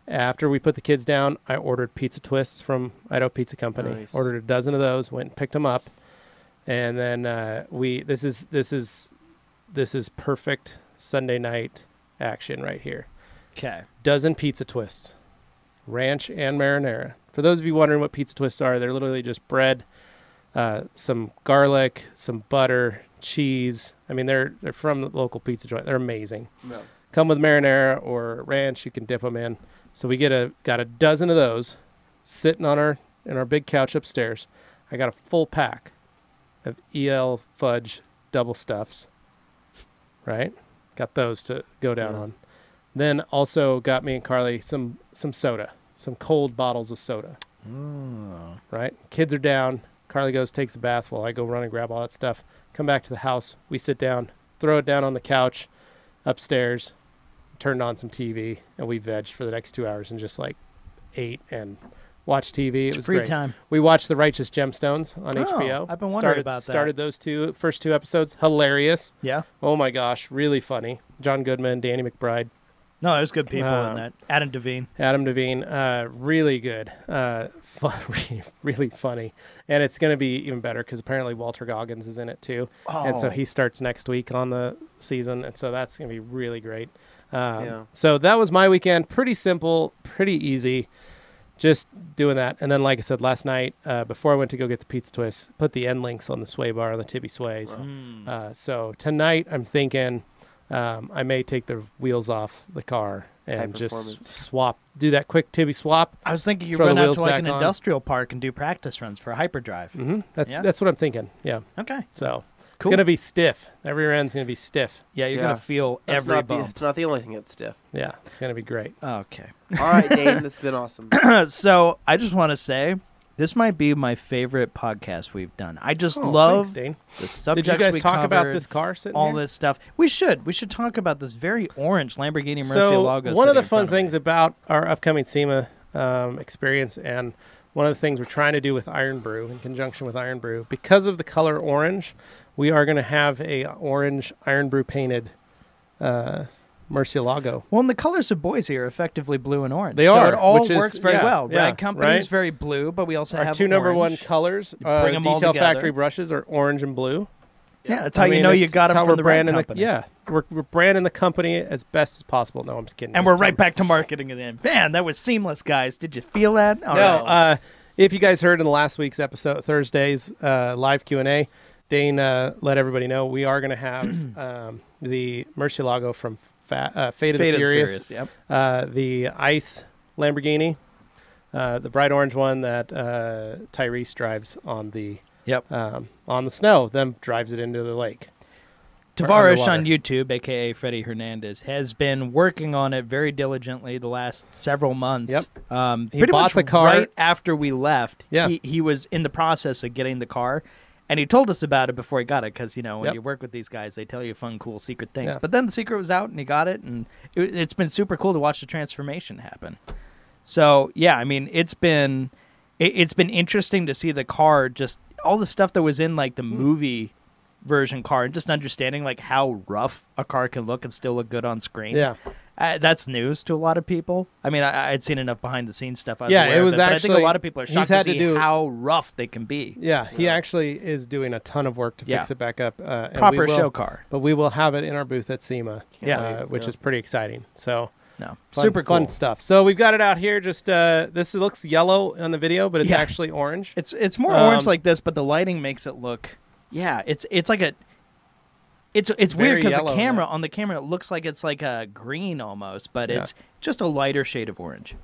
after we put the kids down, I ordered pizza twists from Idaho Pizza Company. Nice. Ordered a dozen of those, went and picked them up. And then this is perfect Sunday night action right here. Okay. Dozen pizza twists, ranch and marinara. For those of you wondering what pizza twists are, they're literally just bread, some garlic, some butter, cheese. I mean, they're from the local pizza joint. They're amazing. No. come with marinara or ranch. You can dip them in. So we got a dozen of those sitting on our big couch upstairs. I got a full pack of EL fudge double stuffs. Right? Got those to go down on. Then also got me and Carly some soda, some cold bottles of soda. Right? Kids are down. Carly goes, takes a bath while I go run and grab all that stuff. Come back to the house. We sit down, throw it down on the couch upstairs, turned on some TV, and we vegged for the next 2 hours and just like ate and watched TV. It was free great. time. We watched The Righteous Gemstones on HBO. I've been wondering about that. Started those first two episodes. Hilarious. Yeah. Oh my gosh, really funny. John Goodman, Danny McBride. No, there's good people in that. Adam Devine, really good. Really funny. And it's going to be even better because apparently Walter Goggins is in it too. Oh. And so he starts next week on the season. And so that's going to be really great. So that was my weekend. Pretty simple, pretty easy. Just doing that. And then, like I said, last night, before I went to go get the pizza twists, put the end links on the sway bar on the Tibby Sways. So tonight I'm thinking I may take the wheels off the car and just do that quick Tibby swap. I was thinking you run out to like an industrial park and do practice runs for hyperdrive. That's what I'm thinking. Yeah. Okay. So it's going to be stiff. Every rear end's going to be stiff. Yeah, you're going to feel every bump. It's not the only thing that's stiff. Yeah, it's going to be great. Okay. All right, Dane, this has been awesome. So I just want to say, this might be my favorite podcast we've done. I just love Dane. the subjects. Did you guys we talk about covered, this car sitting all here? This stuff? We should talk about this very orange Lamborghini Murcielago. So one of the fun things about our upcoming SEMA experience, and one of the things we're trying to do with Iron Brew in conjunction with Iron Brew, because of the color orange, we are going to have a orange Iron Brew painted Murcielago. Well, and the colors of Boise are effectively blue and orange. They so are. It all works very well. Yeah, Rag Company is very blue, but we also our have two number orange. one colors. Bring them all Detail together. Factory brushes are orange and blue. Yeah, that's how you know you got them from the Rag Company. We're branding the company as best as possible. No, I'm just kidding. And we're right back to marketing it in. Man, that was seamless, guys. Did you feel that? If you guys heard in the last week's episode, Thursday's live Q&A, Dane let everybody know we are going to have the Murcielago from Fate of the Furious. The Ice Lamborghini, the bright orange one that Tyrese drives on the snow, then drives it into the lake. Tavares on YouTube, a.k.a. Freddie Hernandez, has been working on it very diligently the last several months. He bought the car right after we left. He was in the process of getting the car, and he told us about it before he got it because, when you work with these guys, they tell you fun, cool, secret things. But then the secret was out, and he got it, and it's been super cool to watch the transformation happen. So, it's been interesting to see the car, just all the stuff that was in, like, the movie version car, and just understanding like how rough a car can look and still look good on screen. That's news to a lot of people. I mean, I'd seen enough behind the scenes stuff. It was actually. But I think a lot of people are shocked to see how rough they can be. He actually is doing a ton of work to fix it back up. Proper show car. But we will have it in our booth at SEMA. Which is pretty exciting. So. Super cool. Fun stuff. So we've got it out here. Just this looks yellow on the video, but it's actually orange. It's more orange like this, but the lighting makes it look. Yeah, it's like a. It's weird because on the camera it looks like it's like a green almost, but it's just a lighter shade of orange.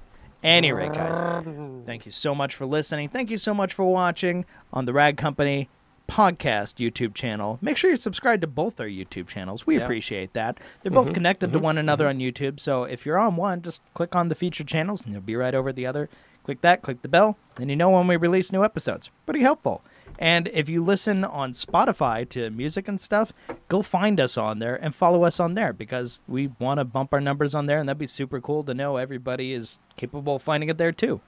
Anyway, guys, thank you so much for listening. Thank you so much for watching on the Rag Company podcast YouTube channel. Make sure you subscribe to both our YouTube channels. We appreciate that. They're both connected to one another on YouTube, so if you're on one, just click on the featured channels and you'll be right over at the other. Click that, click the bell, then you know when we release new episodes. Pretty helpful. And if you listen on Spotify to music and stuff, go find us on there and follow us on there because we want to bump our numbers on there, and that'd be super cool to know everybody is capable of finding it there too.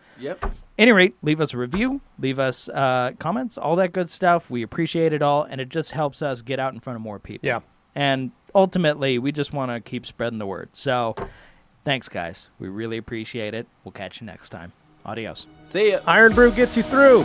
Any rate, leave us a review, leave us comments, all that good stuff. We appreciate it all, and it just helps us get out in front of more people. And ultimately, we just want to keep spreading the word. So thanks, guys. We really appreciate it. We'll catch you next time. Adios. See ya. Iron Brew gets you through.